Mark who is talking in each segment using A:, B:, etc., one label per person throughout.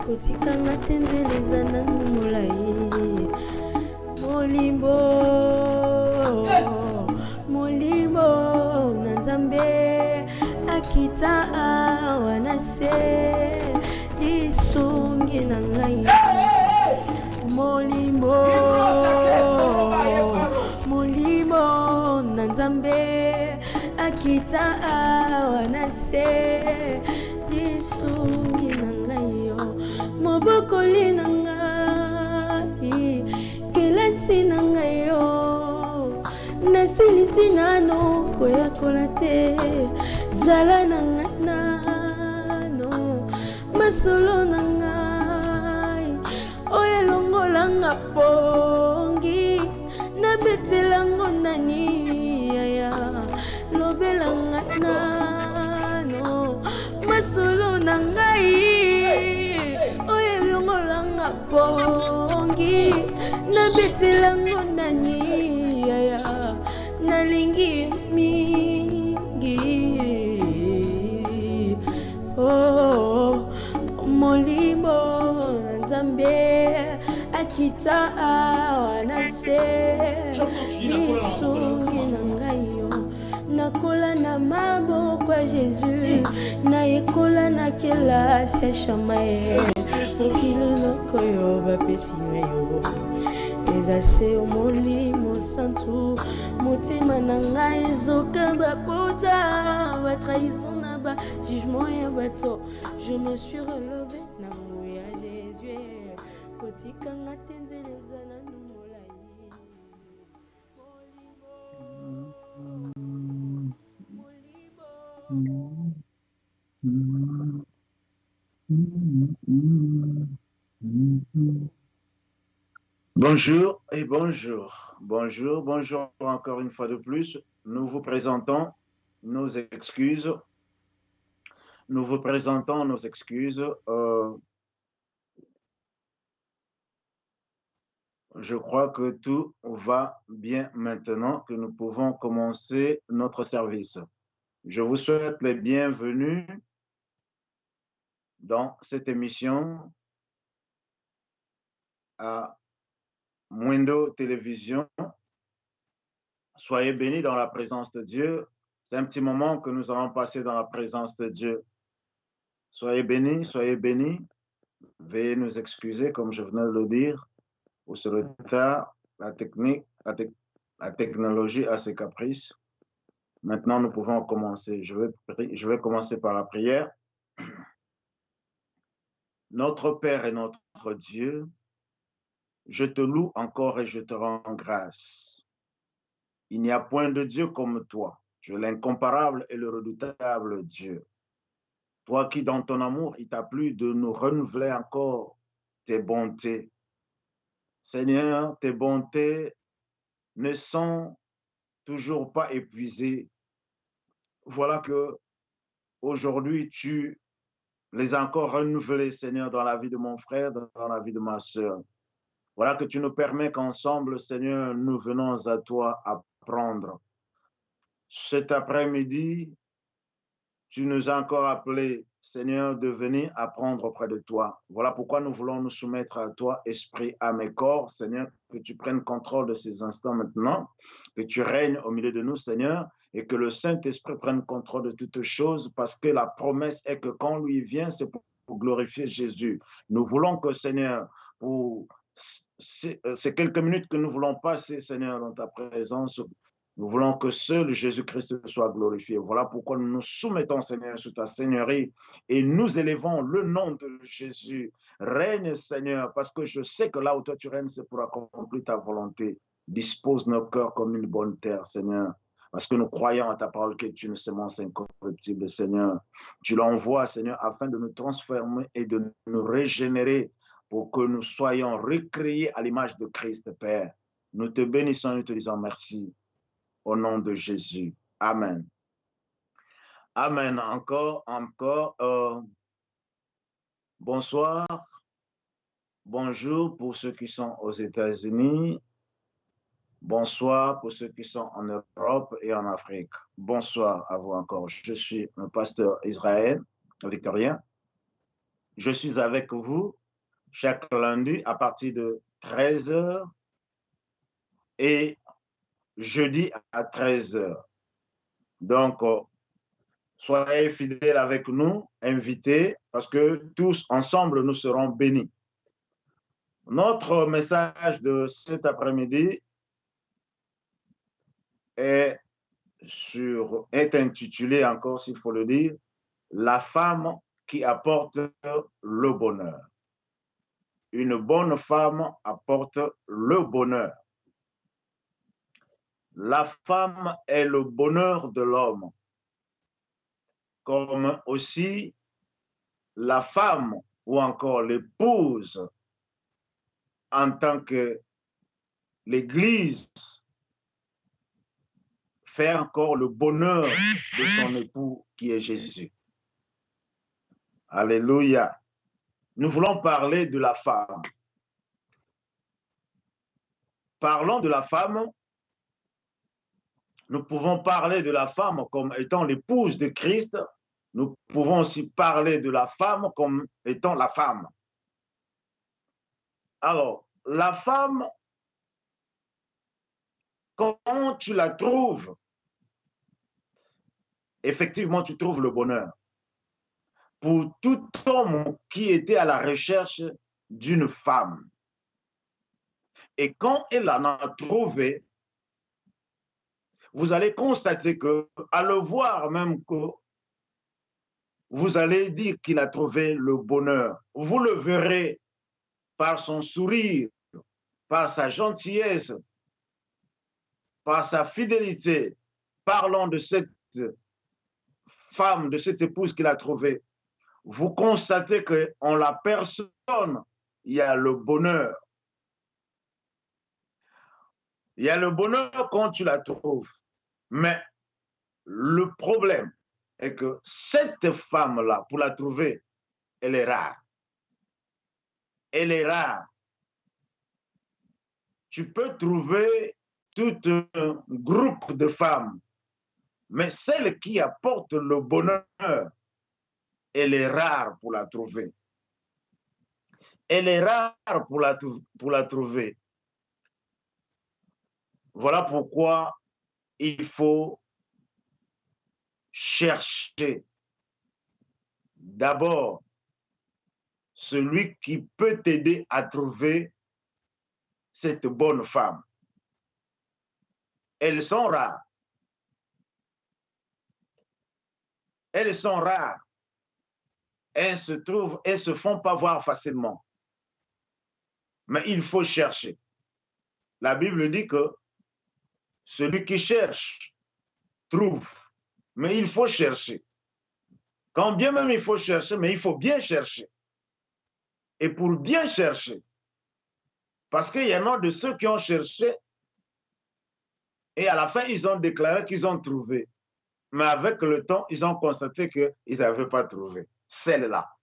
A: kotikanga tendeleza nanu molai molimbo molimo na nzambe akita awa na se lisungi na ngai molimo molimo na nzambe akita awa na se lisungi na ngai yo mobokoli na ngai kelasi na ngai yo nasilisi nano koyakola te zala na ngai nano masolo na ngai oyo elongolanga pongi nabetelango nani yaya lobelanga nano masolo na ngai oyo elongolanga pongi nabetelango nani yaya nalingi mingi oh molimo na nzambe akita awa na se lisungi na ngai yo nakola na maboko ya Jésus na ekola na kelasi ya shamaye mokiloloko yo bapesi yo eza se molimo santu motima na ngai ezoka bapota batrahison na bajugement ya bato je me suis relevé na moyo ya Jésus kotikanga tenzeleza nanu molai
B: Bonjour et bonjour. Bonjour, bonjour encore une fois de plus. Nous vous présentons nos excuses. Nous vous présentons nos excuses. Je crois que tout va bien maintenant, que nous pouvons commencer notre service. Je vous souhaite les bienvenus dans cette émission à Mwendo Télévision. Soyez bénis dans la présence de Dieu. C'est un petit moment que nous allons passer dans la présence de Dieu. Soyez bénis, soyez bénis. Veuillez nous excuser, comme je venais de le dire, pour ce retard, la technologie a ses caprices. Maintenant, nous pouvons commencer. Je vais commencer par la prière. Notre Père et notre Dieu, je te loue encore et je te rends grâce. Il n'y a point de Dieu comme toi. Tu es l'incomparable et le redoutable Dieu. Toi qui, dans ton amour, il t'a plu de nous renouveler encore tes bontés. Seigneur, tes bontés ne sont toujours pas épuisées. Voilà que aujourd'hui, tu les as encore renouvelées, Seigneur, dans la vie de mon frère, dans la vie de ma sœur. Voilà que tu nous permets qu'ensemble, Seigneur, nous venons à toi apprendre. Cet après-midi, tu nous as encore appelés, Seigneur, de venir apprendre auprès de toi. Voilà pourquoi nous voulons nous soumettre à toi, esprit, âme et corps. Seigneur, que tu prennes contrôle de ces instants maintenant, que tu règnes au milieu de nous, Seigneur, et que le Saint-Esprit prenne contrôle de toutes choses, parce que la promesse est que quand lui vient, c'est pour glorifier Jésus. Nous voulons que, Seigneur, pour ces quelques minutes que nous voulons passer, Seigneur, dans ta présence, nous voulons que seul Jésus-Christ soit glorifié. Voilà pourquoi nous nous soumettons, Seigneur, sous ta seigneurie et nous élevons le nom de Jésus. Règne, Seigneur, parce que je sais que là où toi tu règnes, c'est pour accomplir ta volonté. Dispose nos cœurs comme une bonne terre, Seigneur, parce que nous croyons à ta parole que tu es une semence incorruptible, Seigneur. Tu l'envoies, Seigneur, afin de nous transformer et de nous régénérer pour que nous soyons recréés à l'image de Christ, Père. Nous te bénissons et nous te disons merci. Au nom de Jésus. Amen. Amen. Encore. Bonsoir. Bonjour pour ceux qui sont aux États-Unis. Bonsoir pour ceux qui sont en Europe et en Afrique. Bonsoir à vous encore. Je suis le pasteur Israël Victorien. je suis avec vous chaque lundi à partir de 13 h et jeudi à 13 h. Donc, soyez fidèles avec nous, invités, parce que tous ensemble, nous serons bénis. Notre message de cet après-midi est intitulé encore, s'il faut le dire, « La femme qui apporte le bonheur ». Une bonne femme apporte le bonheur. La femme est le bonheur de l'homme, comme aussi la femme ou encore l'épouse en tant que l'Église fait encore le bonheur de son époux qui est Jésus. Alléluia. Nous voulons parler de la femme. Parlons de la femme. Nous pouvons parler de la femme comme étant l'épouse de Christ. Nous pouvons aussi parler de la femme comme étant la femme. Alors, la femme, quand tu la trouves, effectivement, tu trouves le bonheur. Pour tout homme qui était à la recherche d'une femme. Et quand elle en a trouvé, vous allez constater que, à le voir même, que vous allez dire qu'il a trouvé le bonheur. Vous le verrez par son sourire, par sa gentillesse, par sa fidélité. Parlons de cette femme, de cette épouse qu'il a trouvée. Vous constatez qu'en la personne, il y a le bonheur. Il y a le bonheur quand tu la trouves. Mais le problème est que cette femme-là, pour la trouver, elle est rare. Elle est rare. Tu peux trouver tout un groupe de femmes, mais celle qui apporte le bonheur, elle est rare pour la trouver. Elle est rare pour la trouver. Voilà pourquoi il faut chercher d'abord celui qui peut t'aider à trouver cette bonne femme. Elles sont rares. Elles sont rares. Elles se font pas voir facilement. Mais il faut chercher. La Bible dit que celui qui cherche trouve. Mais il faut chercher. Quand bien même il faut chercher, mais il faut bien chercher. Et pour bien chercher, parce qu'il y en a de ceux qui ont cherché et à la fin, ils ont déclaré qu'ils ont trouvé. Mais avec le temps, ils ont constaté qu'ils n'avaient pas trouvé celle-là.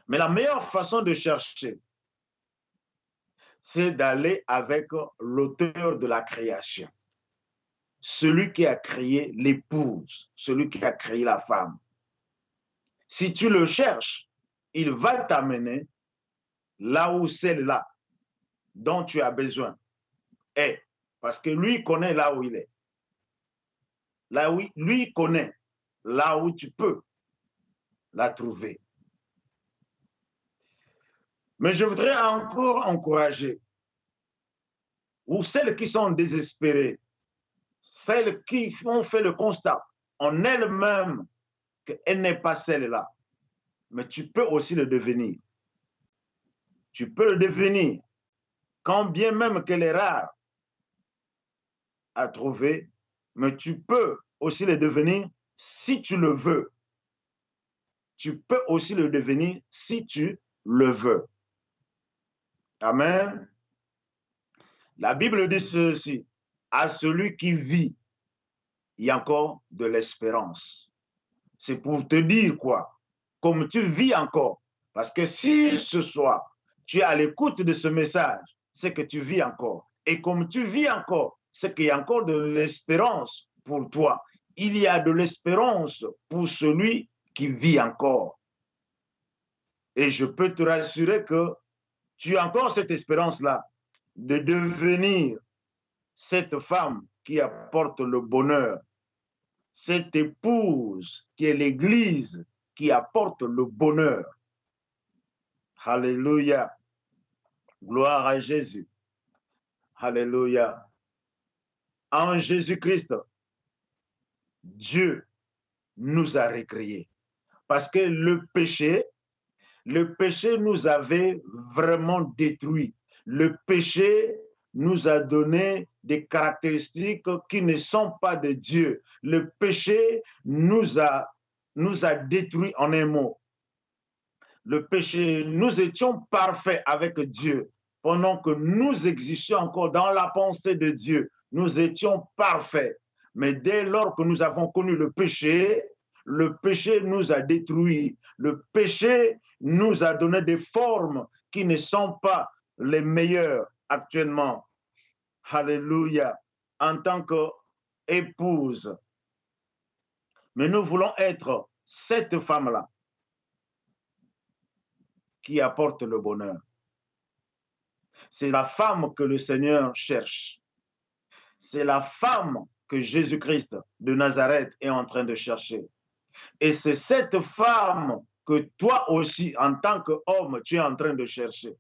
B: Mais la meilleure façon de chercher, c'est d'aller avec l'auteur de la création. Celui qui a créé l'épouse, celui qui a créé la femme. Si tu le cherches, il va t'amener là où celle-là dont tu as besoin est. Parce que lui connaît là où il est. Là où lui connaît là où tu peux la trouver. Mais je voudrais encore encourager, ou celles qui sont désespérées, celles qui ont fait le constat en elles-mêmes qu'elle n'est pas celle-là, mais tu peux aussi le devenir. Tu peux le devenir, quand bien même qu'elle est rare à trouver, mais tu peux aussi le devenir si tu le veux. Tu peux aussi le devenir si tu le veux. Amen. La Bible dit ceci, à celui qui vit, il y a encore de l'espérance. C'est pour te dire quoi? Comme tu vis encore. Parce que si ce soir, tu es à l'écoute de ce message, c'est que tu vis encore. Et comme tu vis encore, c'est qu'il y a encore de l'espérance pour toi. Il y a de l'espérance pour celui qui vit encore. Et je peux te rassurer que tu as encore cette espérance-là de devenir cette femme qui apporte le bonheur, cette épouse qui est l'Église qui apporte le bonheur. Alléluia. Gloire à Jésus. Alléluia. En Jésus-Christ, Dieu nous a recréés. Parce que le péché nous avait vraiment détruits. Le péché nous a donné des caractéristiques qui ne sont pas de Dieu. Le péché nous a détruits en un mot. Le péché, nous étions parfaits avec Dieu. Pendant que nous existions encore dans la pensée de Dieu, nous étions parfaits. Mais dès lors que nous avons connu le péché nous a détruits. Le péché nous a donné des formes qui ne sont pas les meilleures actuellement. Alléluia. En tant qu'épouse. Mais nous voulons être cette femme-là qui apporte le bonheur. C'est la femme que le Seigneur cherche. C'est la femme que Jésus-Christ de Nazareth est en train de chercher. Et c'est cette femme que toi aussi, en tant qu'homme, tu es en train de chercher.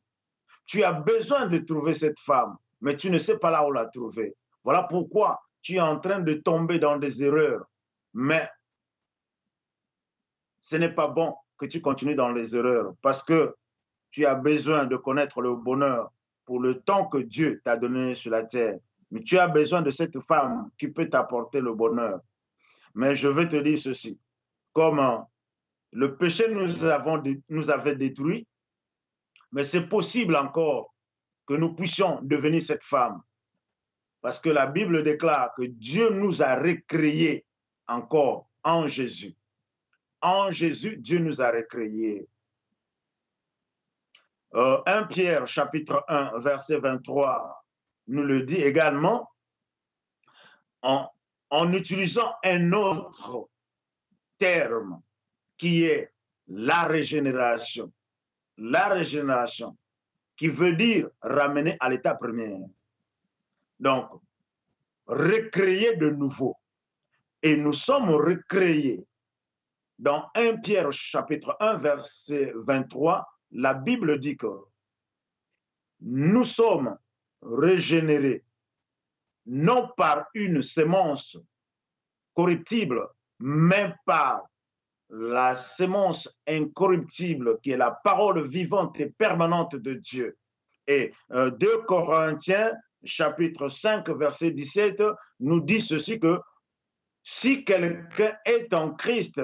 B: Tu as besoin de trouver cette femme, mais tu ne sais pas là où la trouver. Voilà pourquoi tu es en train de tomber dans des erreurs. Mais ce n'est pas bon que tu continues dans les erreurs parce que tu as besoin de connaître le bonheur pour le temps que Dieu t'a donné sur la terre. Mais tu as besoin de cette femme qui peut t'apporter le bonheur. Mais je veux te dire ceci, comme le péché nous avait détruits, mais c'est possible encore que nous puissions devenir cette femme. Parce que la Bible déclare que Dieu nous a recréés encore en Jésus. En Jésus, Dieu nous a recréés. 1 Pierre chapitre 1 verset 23 nous le dit également en utilisant un autre terme qui est la régénération. La régénération qui veut dire ramener à l'état premier. Donc, recréer de nouveau. Et nous sommes recréés. Dans 1 Pierre chapitre 1 verset 23, la Bible dit que nous sommes régénérés non par une sémence corruptible, mais par la sémence incorruptible qui est la parole vivante et permanente de Dieu. Et 2 Corinthiens chapitre 5 verset 17 nous dit ceci que si quelqu'un est en Christ,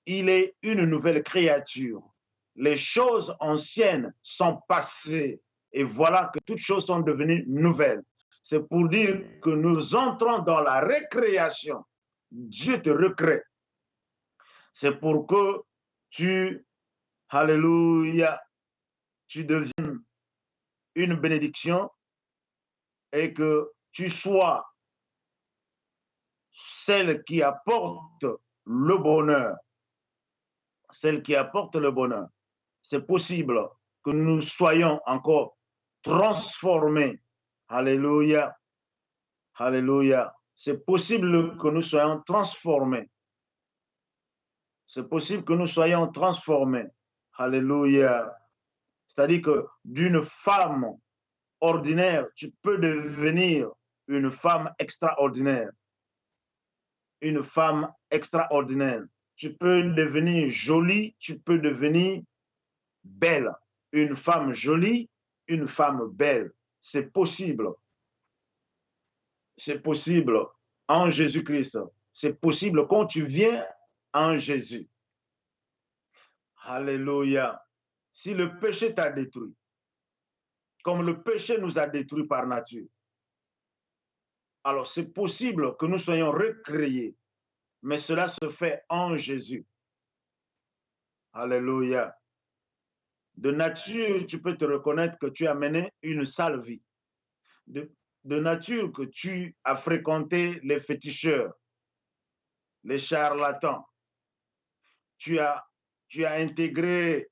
B: il est une nouvelle créature. Les choses anciennes sont passées et voilà que toutes choses sont devenues nouvelles. C'est pour dire que nous entrons dans la récréation. Dieu te recrée. C'est pour que tu, alléluia, tu deviennes une bénédiction et que tu sois celle qui apporte le bonheur. Celle qui apporte le bonheur. C'est possible que nous soyons encore transformés. Alléluia. Alléluia. C'est possible que nous soyons transformés. C'est possible que nous soyons transformés. Alléluia. C'est-à-dire que d'une femme ordinaire, tu peux devenir une femme extraordinaire. Une femme extraordinaire. Tu peux devenir jolie, tu peux devenir belle. Une femme jolie, une femme belle. C'est possible. C'est possible en Jésus-Christ. C'est possible quand tu viens en Jésus. Alléluia. Si le péché t'a détruit, comme le péché nous a détruits par nature, alors c'est possible que nous soyons recréés, mais cela se fait en Jésus. Alléluia. De nature, tu peux te reconnaître que tu as mené une sale vie. De nature, que tu as fréquenté les féticheurs, les charlatans. Tu as intégré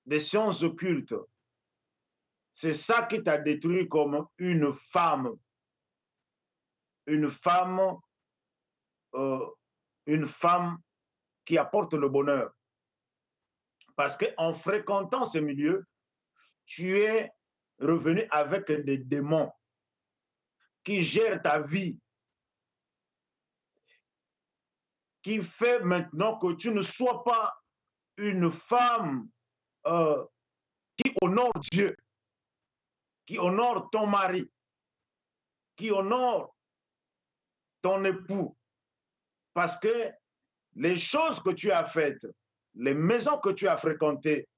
B: des sciences occultes. C'est ça qui t'a détruit comme une femme qui apporte le bonheur. Parce qu'en fréquentant ce milieu, tu es revenu avec des démons qui gèrent ta vie, qui fait maintenant que tu ne sois pas une femme qui honore Dieu, qui honore ton mari, qui honore ton époux. Parce que les choses que tu as faites, les maisons que tu as fréquentées,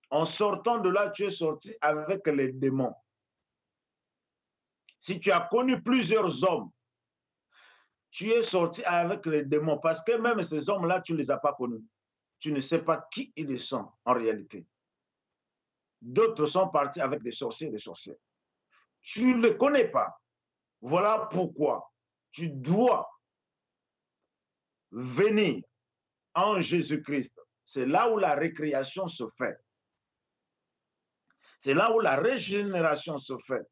B: en sortant de là, tu es sorti avec les démons. Si tu as connu plusieurs hommes, tu es sorti avec les démons parce que même ces hommes-là, tu ne les as pas connus. Tu ne sais pas qui ils sont en réalité. D'autres sont partis avec des sorciers et des sorcières. Tu ne les connais pas. Voilà pourquoi tu dois venir en Jésus-Christ. C'est là où la récréation se fait. C'est là où la régénération se fait.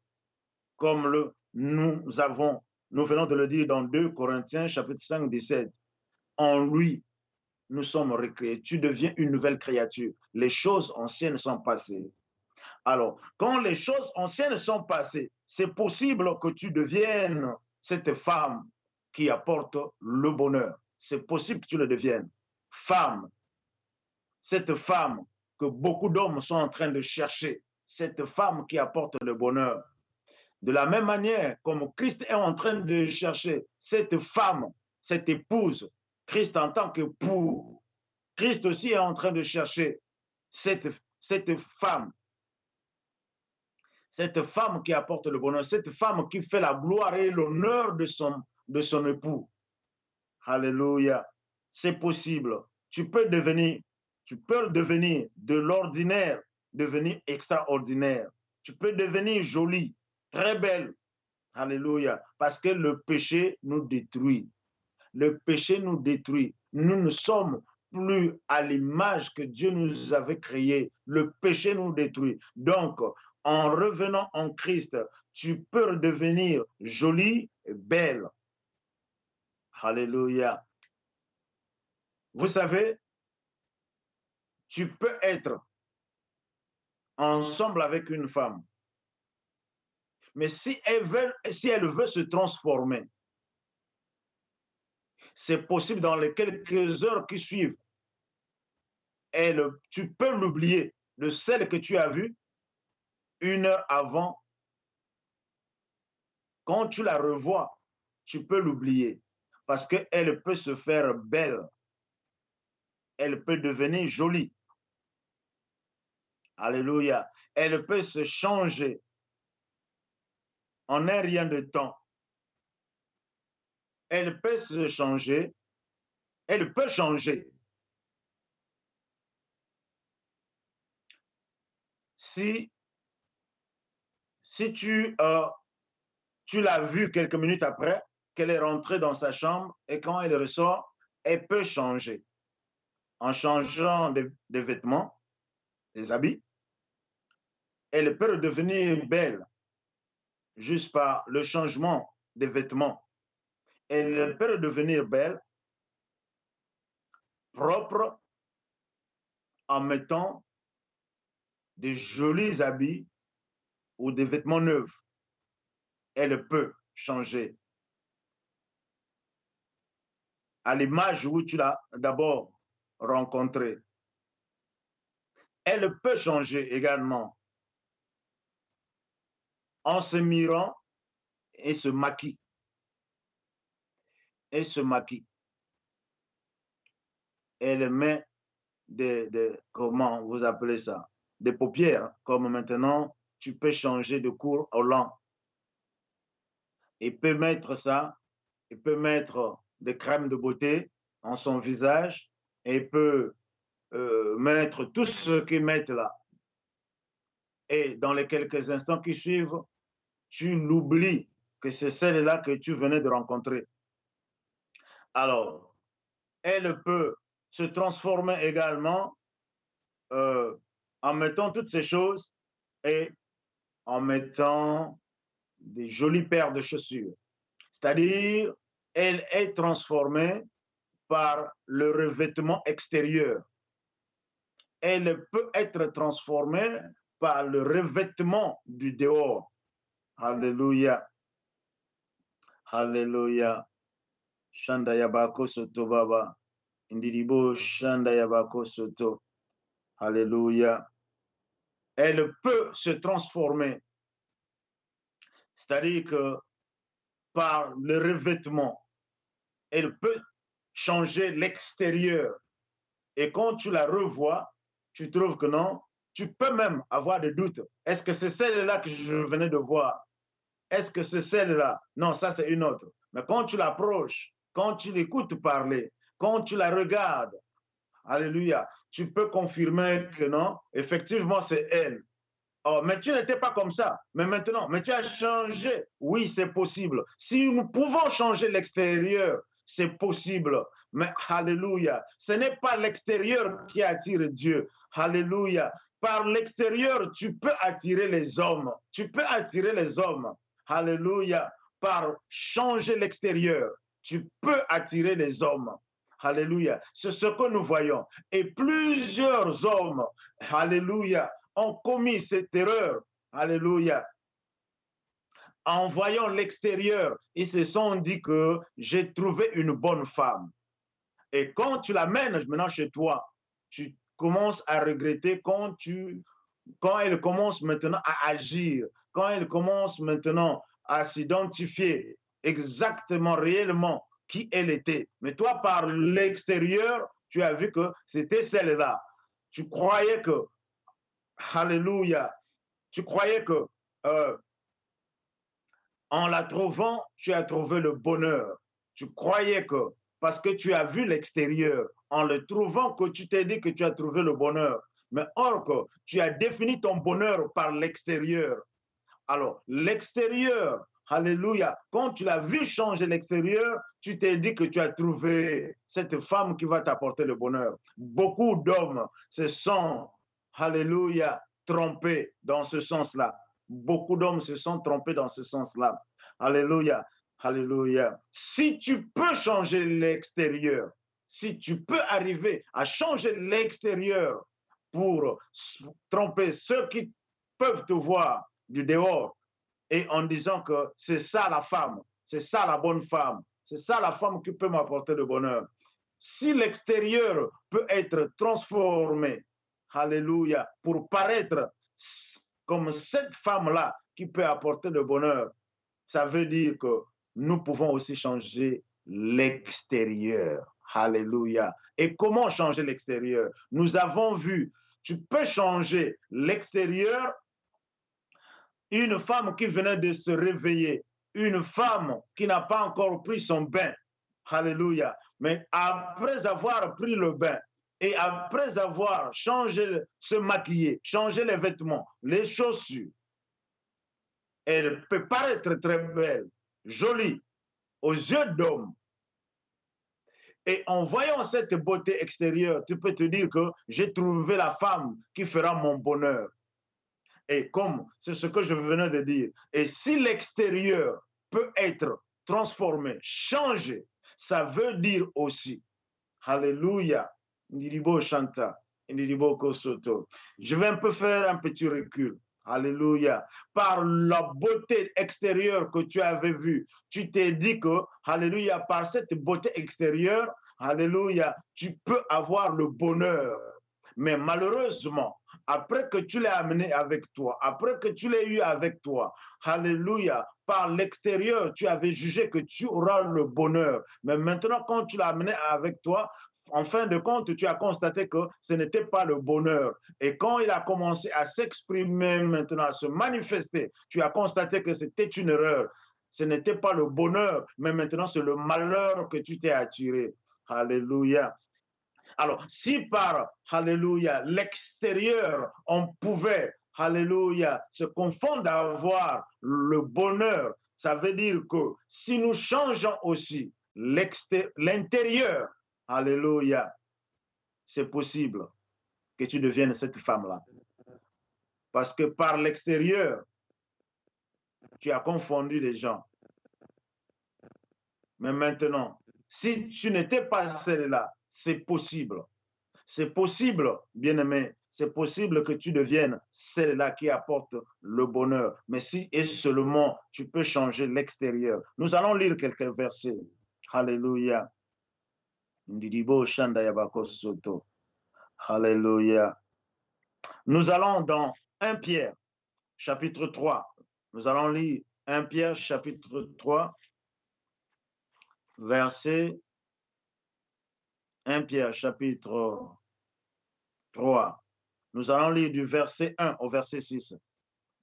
B: Comme nous venons de le dire dans 2 Corinthiens chapitre 5, 17. En lui, nous sommes recréés. Tu deviens une nouvelle créature. Les choses anciennes sont passées. Alors, quand les choses anciennes sont passées, c'est possible que tu deviennes cette femme qui apporte le bonheur. C'est possible que tu le deviennes. Femme, cette femme que beaucoup d'hommes sont en train de chercher, cette femme qui apporte le bonheur. De la même manière, comme Christ est en train de chercher cette femme, cette épouse, Christ en tant qu'époux, Christ aussi est en train de chercher cette femme qui apporte le bonheur, cette femme qui fait la gloire et l'honneur de son époux. Alléluia. C'est possible. Tu peux devenir de l'ordinaire, devenir extraordinaire. Tu peux devenir jolie, très belle. Alléluia. Parce que le péché nous détruit. Le péché nous détruit. Nous ne sommes plus à l'image que Dieu nous avait créée. Le péché nous détruit. Donc, en revenant en Christ, tu peux devenir jolie et belle. Alléluia. Vous savez, tu peux être ensemble avec une femme, mais si elle veut se transformer, c'est possible dans les quelques heures qui suivent. Tu peux l'oublier de celle que tu as vue 1 heure avant. Quand tu la revois, tu peux l'oublier parce qu'elle peut se faire belle. Elle peut devenir jolie. Alléluia. Elle peut se changer en un rien de temps. Elle peut se changer. Elle peut changer. Si tu l'as vue quelques minutes après qu'elle est rentrée dans sa chambre et quand elle ressort, elle peut changer. En changeant des vêtements, des habits, elle peut redevenir belle juste par le changement des vêtements. Elle peut redevenir belle, propre, en mettant des jolis habits ou des vêtements neufs. Elle peut changer. À l'image où tu l'as d'abord rencontrée. Elle peut changer également en se mirant et se maquille. Elle se maquille. Elle met comment vous appelez ça? Des paupières, comme maintenant, tu peux changer de court au lent. Il peut mettre ça, il peut mettre des crèmes de beauté en son visage et il peut mettre tout ce qu'ils mettent là. Et dans les quelques instants qui suivent, tu l'oublies que c'est celle-là que tu venais de rencontrer. Alors, elle peut se transformer également en mettant toutes ces choses et en mettant des jolies paires de chaussures. C'est-à-dire, elle est transformée par le revêtement extérieur. Elle peut être transformée par le revêtement du dehors. Alléluia. Alléluia. Shanda yabako soto baba. Indiribo shanda yabako soto. Alléluia. Elle peut se transformer. C'est-à-dire que par le revêtement, elle peut changer l'extérieur. Et quand tu la revois, tu trouves que non, tu peux même avoir des doutes. Est-ce que c'est celle-là que je venais de voir? Est-ce que c'est celle-là? Non, ça c'est une autre. Mais quand tu l'approches, quand tu l'écoutes parler, quand tu la regardes, alléluia, tu peux confirmer que non, effectivement c'est elle. Oh, mais tu n'étais pas comme ça. Mais maintenant, mais tu as changé. Oui, c'est possible. Si nous pouvons changer l'extérieur, c'est possible. Mais alléluia, ce n'est pas l'extérieur qui attire Dieu. Alléluia. Par l'extérieur, tu peux attirer les hommes. Tu peux attirer les hommes. Alléluia. Par changer l'extérieur, tu peux attirer les hommes. Alléluia. C'est ce que nous voyons. Et plusieurs hommes, alléluia, ont commis cette erreur. Alléluia. En voyant l'extérieur, ils se sont dit que j'ai trouvé une bonne femme. Et quand tu l'amènes maintenant chez toi, tu commences à regretter quand elle commence maintenant à agir, quand elle commence maintenant à s'identifier exactement, réellement qui elle était. Mais toi, par l'extérieur, tu as vu que c'était celle-là. Tu croyais que, alléluia, tu croyais que en la trouvant, tu as trouvé le bonheur. Tu croyais que, parce que tu as vu l'extérieur, en le trouvant que tu t'es dit que tu as trouvé le bonheur. Mais or que tu as défini ton bonheur par l'extérieur. Alors, l'extérieur, alléluia, quand tu l'as vu changer l'extérieur, tu t'es dit que tu as trouvé cette femme qui va t'apporter le bonheur. Beaucoup d'hommes se sont, alléluia, trompés dans ce sens-là. Beaucoup d'hommes se sont trompés dans ce sens-là. Alléluia, alléluia. Si tu peux changer l'extérieur, si tu peux arriver à changer l'extérieur pour tromper ceux qui peuvent te voir du dehors et en disant que c'est ça la femme, c'est ça la bonne femme, c'est ça la femme qui peut m'apporter le bonheur. Si l'extérieur peut être transformé, alléluia, pour paraître comme cette femme-là qui peut apporter le bonheur, ça veut dire que nous pouvons aussi changer l'extérieur. Alléluia. Et comment changer l'extérieur? Nous avons vu, tu peux changer l'extérieur. Une femme qui venait de se réveiller, une femme qui n'a pas encore pris son bain. Alléluia. Mais après avoir pris le bain, et après avoir changé, se maquiller, changé les vêtements, les chaussures, elle peut paraître très belle, jolie, aux yeux d'homme. Et en voyant cette beauté extérieure, tu peux te dire que j'ai trouvé la femme qui fera mon bonheur. Et comme c'est ce que je venais de dire, et si l'extérieur peut être transformé, changé, ça veut dire aussi, alléluia, Ndiribo Shanta, Ndiribo Kosoto. Je vais un peu faire un petit recul. Alléluia. Par la beauté extérieure que tu avais vue, tu t'es dit que, alléluia, par cette beauté extérieure, alléluia, tu peux avoir le bonheur. Mais malheureusement, après que tu l'as amené avec toi, après que tu l'as eu avec toi, alléluia, par l'extérieur, tu avais jugé que tu auras le bonheur. Mais maintenant, quand tu l'as amené avec toi, en fin de compte, tu as constaté que ce n'était pas le bonheur. Et quand il a commencé à s'exprimer maintenant, à se manifester, tu as constaté que c'était une erreur. Ce n'était pas le bonheur, mais maintenant c'est le malheur que tu t'es attiré. Alléluia. Alors, si par, alléluia, l'extérieur, on pouvait, alléluia, se confondre à avoir le bonheur, ça veut dire que si nous changeons aussi l'intérieur, alléluia, c'est possible que tu deviennes cette femme-là. Parce que par l'extérieur, tu as confondu les gens. Mais maintenant, si tu n'étais pas celle-là, c'est possible. C'est possible, bien-aimé, c'est possible que tu deviennes celle-là qui apporte le bonheur. Mais si et seulement tu peux changer l'extérieur. Nous allons lire quelques versets. Alléluia. Alléluia. Nous allons dans 1 Pierre, chapitre 3. Nous allons lire 1 Pierre, chapitre 3, verset 1 Pierre, chapitre 3. Nous allons lire du verset 1 au verset 6.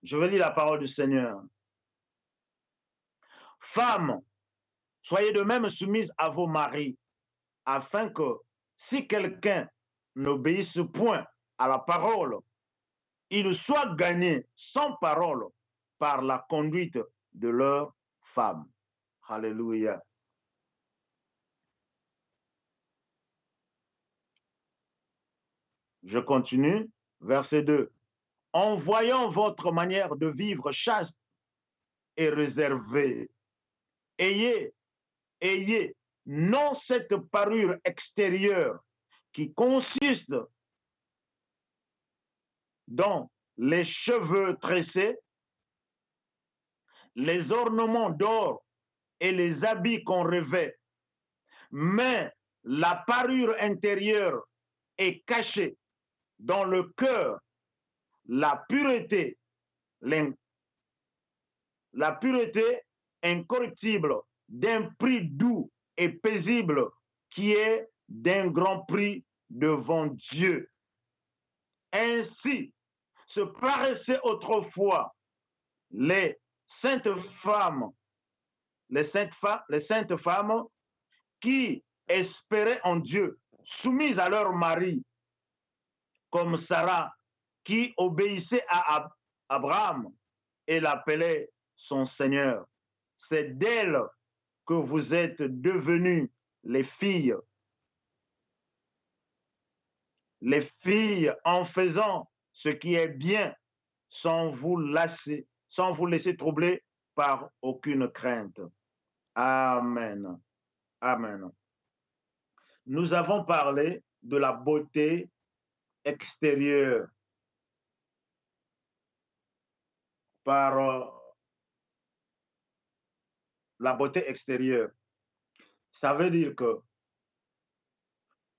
B: Je vais lire la parole du Seigneur. Femmes, soyez de même soumises à vos maris, afin que si quelqu'un n'obéisse point à la parole, il soit gagné sans parole par la conduite de leur femme. Alléluia. Je continue, verset 2. En voyant votre manière de vivre chaste et réservée, ayez non cette parure extérieure qui consiste dans les cheveux tressés, les ornements d'or et les habits qu'on revêt, mais la parure intérieure est cachée dans le cœur, la pureté incorruptible d'un prix doux et paisible qui est d'un grand prix devant Dieu. Ainsi se paraissaient autrefois les saintes femmes qui espéraient en Dieu, soumises à leur mari, comme Sarah, qui obéissait à Abraham et l'appelait son Seigneur. C'est d'elle que vous êtes devenues les filles. Les filles en faisant ce qui est bien, sans vous laisser troubler par aucune crainte. Amen. Amen. Nous avons parlé de la beauté extérieure par la beauté extérieure. Ça veut dire que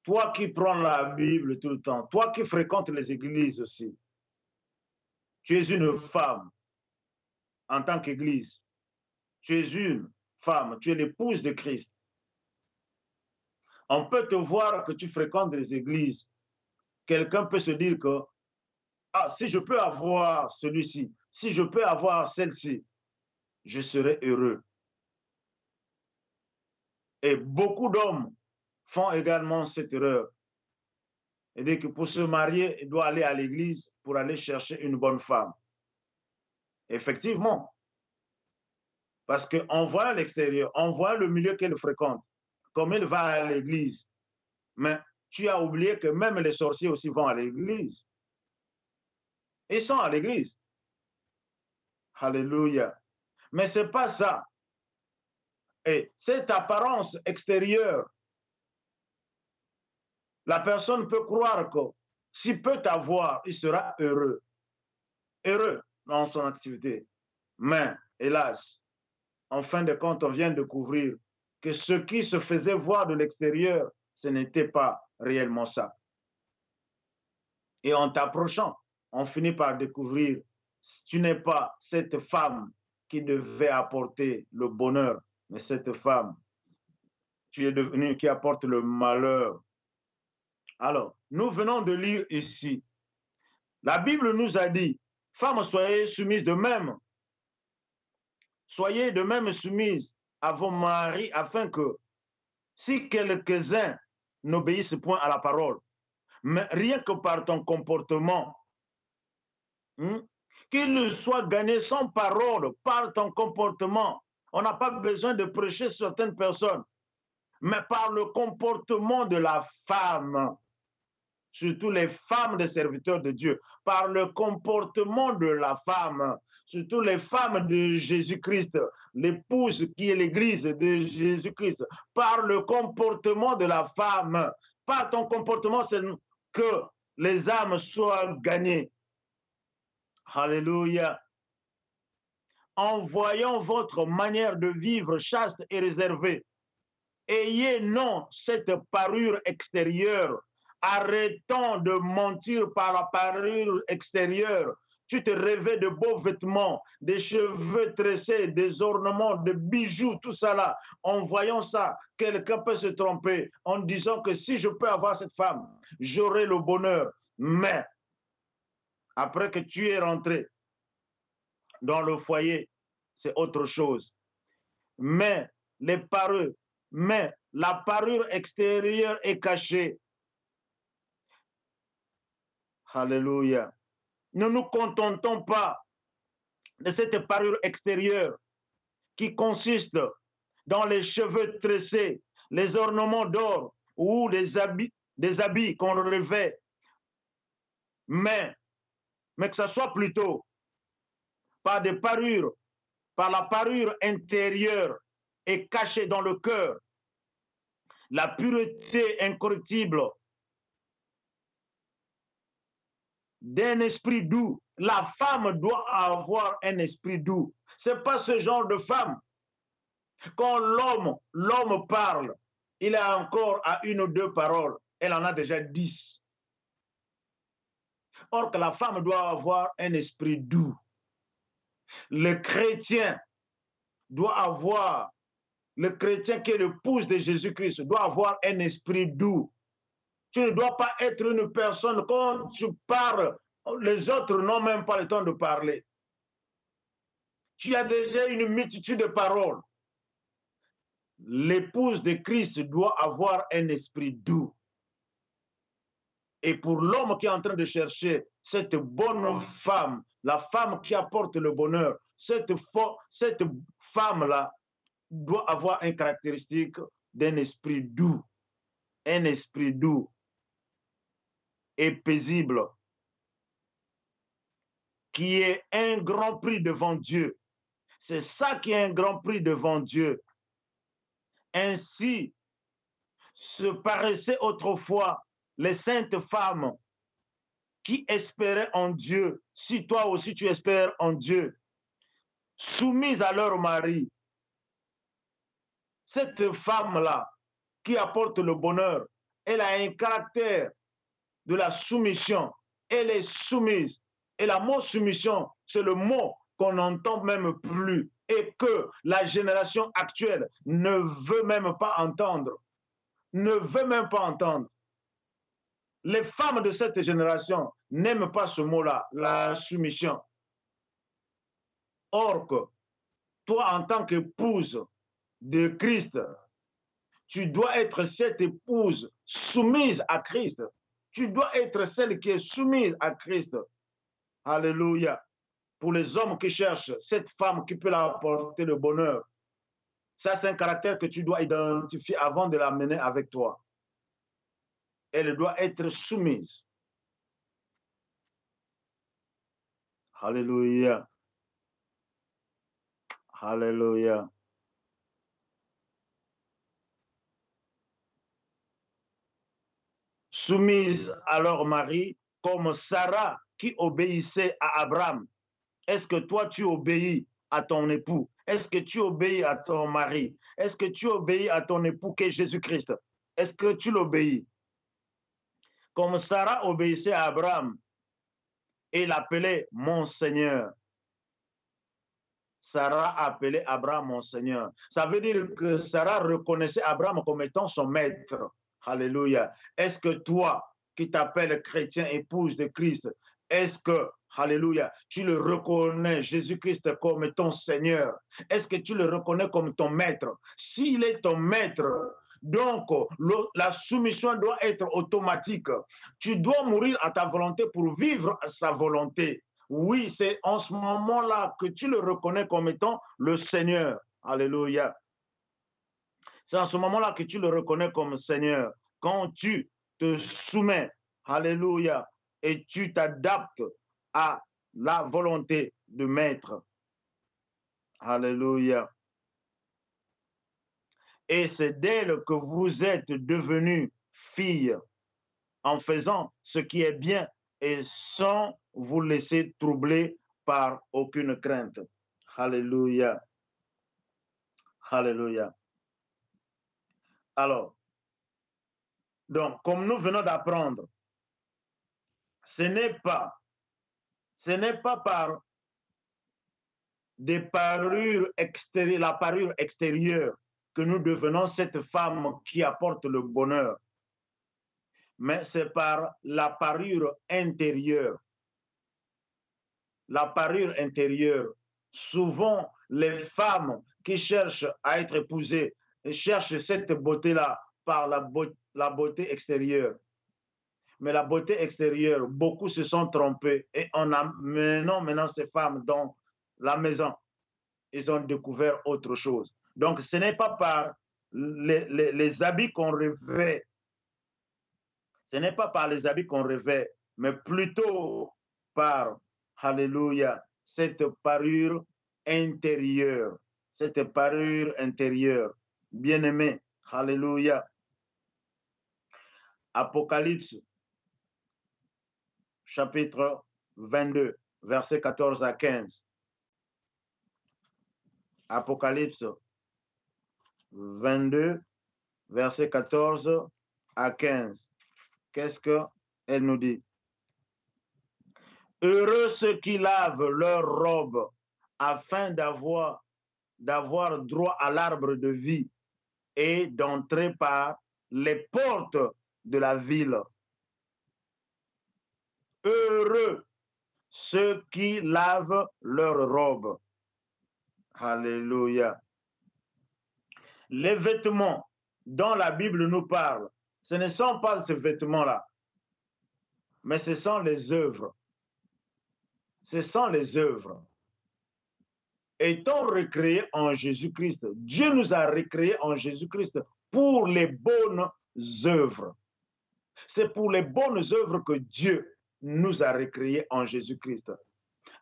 B: toi qui prends la Bible tout le temps, toi qui fréquentes les églises aussi, tu es une femme en tant qu'église. Tu es une femme, tu es l'épouse de Christ. On peut te voir que tu fréquentes les églises. Quelqu'un peut se dire que si je peux avoir celui-ci, si je peux avoir celle-ci, je serai heureux. Et beaucoup d'hommes font également cette erreur. Et dire que pour se marier, il doit aller à l'église pour aller chercher une bonne femme. Effectivement. Parce qu'on voit à l'extérieur, on voit le milieu qu'elle fréquente, comme elle va à l'église. Mais tu as oublié que même les sorciers aussi vont à l'église. Ils sont à l'église. Alléluia. Mais ce n'est pas ça. Et cette apparence extérieure, la personne peut croire que s'il peut t'avoir, il sera heureux. Heureux dans son activité. Mais, hélas, en fin de compte, on vient de découvrir que ce qui se faisait voir de l'extérieur, ce n'était pas réellement ça. Et en t'approchant, on finit par découvrir, tu n'es pas cette femme qui devait apporter le bonheur, mais cette femme, tu es devenue qui apporte le malheur. Alors, nous venons de lire ici, la Bible nous a dit, femmes, soyez soumises de même. Soyez de même soumises à vos maris afin que, si quelques-uns n'obéissent point à la parole, mais rien que par ton comportement, qu'ils soient gagnés sans parole, par ton comportement. On n'a pas besoin de prêcher certaines personnes, mais par le comportement de la femme. surtout les femmes des serviteurs de Dieu, par le comportement de la femme, surtout les femmes de Jésus-Christ, l'épouse qui est l'église de Jésus-Christ, par le comportement de la femme. Par ton comportement, c'est que les âmes soient gagnées. Alléluia. En voyant votre manière de vivre chaste et réservée, ayez non cette parure extérieure, arrêtons de mentir par la parure extérieure. Tu te revêts de beaux vêtements, des cheveux tressés, des ornements, des bijoux, tout ça là. En voyant ça, quelqu'un peut se tromper en disant que si je peux avoir cette femme, j'aurai le bonheur. Mais après que tu es rentré dans le foyer, c'est autre chose. Mais les parures, mais la parure extérieure est cachée. Alléluia. Ne nous contentons pas de cette parure extérieure qui consiste dans les cheveux tressés, les ornements d'or ou des habits qu'on revêt, mais que ce soit plutôt par des parures, par la parure intérieure et cachée dans le cœur, la pureté incorruptible d'un esprit doux. La femme doit avoir un esprit doux. Ce n'est pas ce genre de femme. Quand l'homme parle, il a encore à une ou deux paroles. Elle en a déjà 10. Or que la femme doit avoir un esprit doux. Le chrétien qui est l'épouse de Jésus-Christ doit avoir un esprit doux. Tu ne dois pas être une personne, quand tu parles, les autres n'ont même pas le temps de parler. Tu as déjà une multitude de paroles. L'épouse de Christ doit avoir un esprit doux. Et pour l'homme qui est en train de chercher cette bonne femme, la femme qui apporte le bonheur, cette femme-là doit avoir une caractéristique d'un esprit doux. Un esprit doux et paisible, qui est un grand prix devant Dieu. C'est ça qui est un grand prix devant Dieu. Ainsi se paraissaient autrefois les saintes femmes qui espéraient en Dieu. Si toi aussi tu espères en Dieu, soumises à leur mari. Cette femme-là qui apporte le bonheur, elle a un caractère de la soumission. Elle est soumise. Et le mot soumission, c'est le mot qu'on n'entend même plus et que la génération actuelle ne veut même pas entendre. Ne veut même pas entendre. Les femmes de cette génération n'aiment pas ce mot-là, la soumission. Or que toi, en tant qu'épouse de Christ, tu dois être cette épouse soumise à Christ. Tu dois être celle qui est soumise à Christ. Alléluia. Pour les hommes qui cherchent cette femme qui peut leur apporter le bonheur, ça c'est un caractère que tu dois identifier avant de la mener avec toi. Elle doit être soumise. Alléluia. Alléluia. Soumise à leur mari, comme Sarah qui obéissait à Abraham. Est-ce que toi tu obéis à ton époux? Est-ce que tu obéis à ton mari? Est-ce que tu obéis à ton époux qui est Jésus-Christ? Est-ce que tu l'obéis? Comme Sarah obéissait à Abraham et l'appelait mon Seigneur. Sarah appelait Abraham mon Seigneur. Ça veut dire que Sarah reconnaissait Abraham comme étant son maître. Alléluia. Est-ce que toi, qui t'appelles chrétien, épouse de Christ, est-ce que, alléluia, tu le reconnais, Jésus-Christ, comme ton Seigneur? Est-ce que tu le reconnais comme ton maître? S'il est ton maître, donc la soumission doit être automatique. Tu dois mourir à ta volonté pour vivre à sa volonté. Oui, c'est en ce moment-là que tu le reconnais comme étant le Seigneur. Alléluia. C'est en ce moment-là que tu le reconnais comme Seigneur. Quand tu te soumets Alléluia. Et tu t'adaptes à la volonté du maître. Alléluia. Et c'est d'elle que vous êtes devenus filles en faisant ce qui est bien et sans vous laisser troubler par aucune crainte. Alléluia. Alléluia. Alors, donc, comme nous venons d'apprendre, ce n'est pas par des parures extérieures, la parure extérieure que nous devenons cette femme qui apporte le bonheur, mais c'est par la parure intérieure. La parure intérieure. Souvent, les femmes qui cherchent à être épousées cherchent cette beauté-là par la beauté extérieure. Mais la beauté extérieure, beaucoup se sont trompés et en amenant maintenant ces femmes dans la maison, ils ont découvert autre chose. Donc, ce n'est pas par les habits qu'on revêt, ce n'est pas par les habits qu'on revêt, mais plutôt par, alléluia, cette parure intérieure, cette parure intérieure. Bien-aimé, alléluia. Apocalypse, chapitre 22, versets 14 à 15. Apocalypse 22, versets 14 à 15. Qu'est-ce qu'elle nous dit? Heureux ceux qui lavent leurs robes afin d'avoir droit à l'arbre de vie et d'entrer par les portes de la ville. Heureux ceux qui lavent leurs robes. Alléluia. Les vêtements dont la Bible nous parle, ce ne sont pas ces vêtements-là, mais ce sont les œuvres. Ce sont les œuvres. Étant recréés en Jésus-Christ, Dieu nous a recréés en Jésus-Christ pour les bonnes œuvres. C'est pour les bonnes œuvres que Dieu nous a recréés en Jésus-Christ.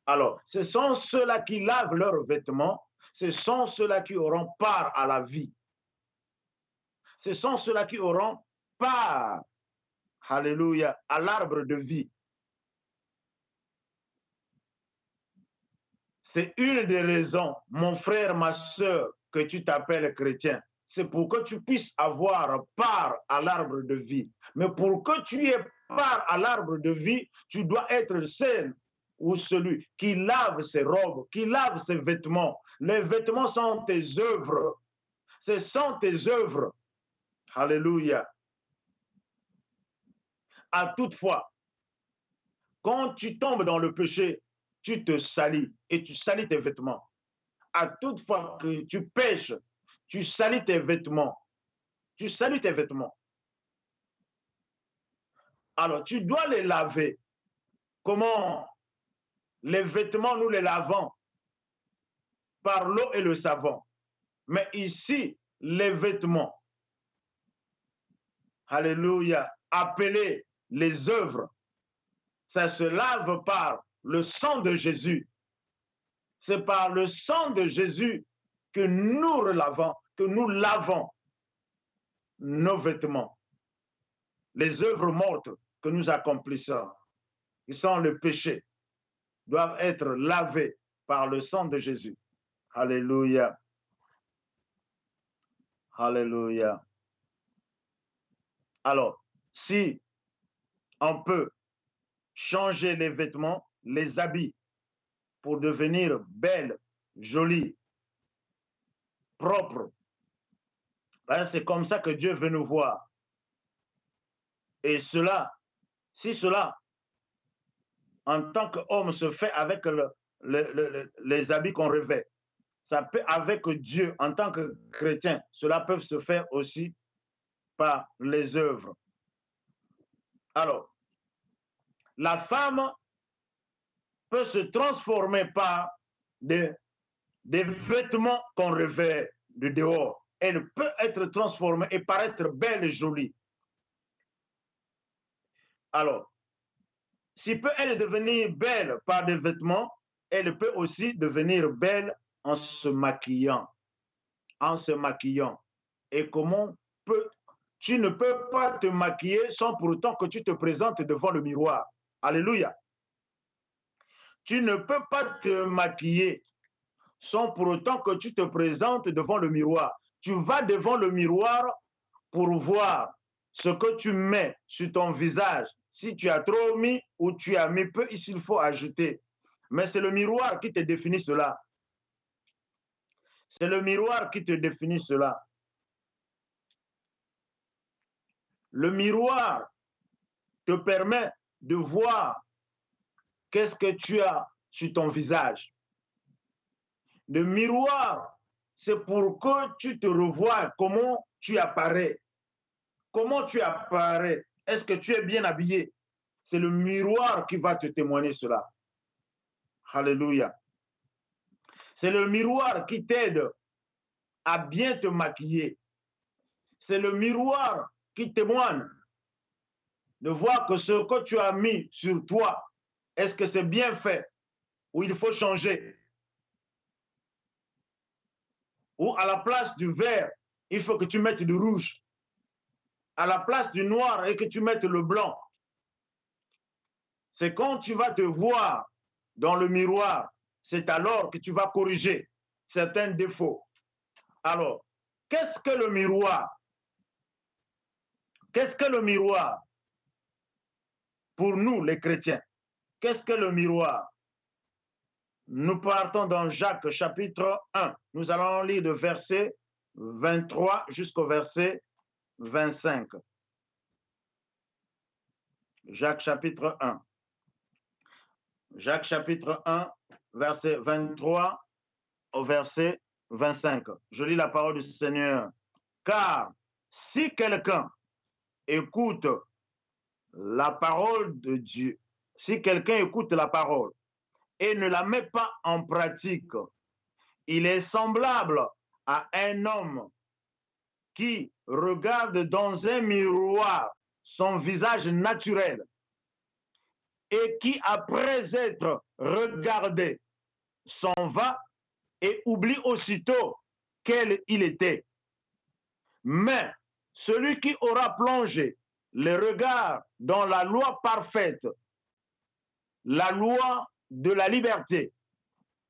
B: Alors, ce sont ceux-là qui lavent leurs vêtements, ce sont ceux-là qui auront part à la vie. Ce sont ceux-là qui auront part, alléluia, à l'arbre de vie. C'est une des raisons, mon frère, ma soeur, que tu t'appelles chrétien. C'est pour que tu puisses avoir part à l'arbre de vie. Mais pour que tu aies part à l'arbre de vie, tu dois être celle ou celui qui lave ses robes, qui lave ses vêtements. Les vêtements sont tes œuvres. Ce sont tes œuvres. Alléluia. À toutefois, quand tu tombes dans le péché, tu te salis et tu salis tes vêtements. À toutefois que tu pêches, tu salis tes vêtements. Tu salis tes vêtements. Alors, tu dois les laver. Comment? Les vêtements, nous les lavons par l'eau et le savon. Mais ici, les vêtements, alléluia, appelés les œuvres, ça se lave par le sang de Jésus. C'est par le sang de Jésus que nous relavons, que nous lavons nos vêtements. Les œuvres mortes que nous accomplissons, qui sont le péché, doivent être lavées par le sang de Jésus. Alléluia. Alléluia. Alors, si on peut changer les vêtements, les habits, pour devenir belle, jolie, propre, c'est comme ça que Dieu veut nous voir. Et cela, si cela, en tant qu'homme, se fait avec les habits qu'on revêt, ça peut, avec Dieu, en tant que chrétien, cela peut se faire aussi par les œuvres. Alors, la femme peut se transformer par des vêtements qu'on revêt de dehors. Elle peut être transformée et paraître belle et jolie. Alors, si peut elle devenir belle par des vêtements, elle peut aussi devenir belle en se maquillant. En se maquillant. Et comment tu ne peux pas te maquiller sans pour autant que tu te présentes devant le miroir. Alléluia. Tu ne peux pas te maquiller sans pour autant que tu te présentes devant le miroir. Tu vas devant le miroir pour voir ce que tu mets sur ton visage. Si tu as trop mis ou tu as mis peu, ici il faut ajouter. Mais c'est le miroir qui te définit cela. C'est le miroir qui te définit cela. Le miroir te permet de voir qu'est-ce que tu as sur ton visage. Le miroir, c'est pour que tu te revoies comment tu apparais. Comment tu apparais? Est-ce que tu es bien habillé? C'est le miroir qui va te témoigner cela. Alléluia. C'est le miroir qui t'aide à bien te maquiller. C'est le miroir qui témoigne de voir que ce que tu as mis sur toi, est-ce que c'est bien fait ou il faut changer? Ou à la place du vert, il faut que tu mettes du rouge. À la place du noir et que tu mettes le blanc. C'est quand tu vas te voir dans le miroir, c'est alors que tu vas corriger certains défauts. Alors, qu'est-ce que le miroir? Qu'est-ce que le miroir pour nous les chrétiens? Qu'est-ce que le miroir? Nous partons dans Jacques chapitre 1. Nous allons lire de verset 23 jusqu'au verset 25. Jacques chapitre 1. Jacques chapitre 1, verset 23 au verset 25. Je lis la parole du Seigneur. Car si quelqu'un écoute la parole de Dieu, si quelqu'un écoute la parole et ne la met pas en pratique, il est semblable à un homme qui regarde dans un miroir son visage naturel et qui, après être regardé, s'en va et oublie aussitôt quel il était. Mais celui qui aura plongé le regard dans la loi parfaite, la loi de la liberté,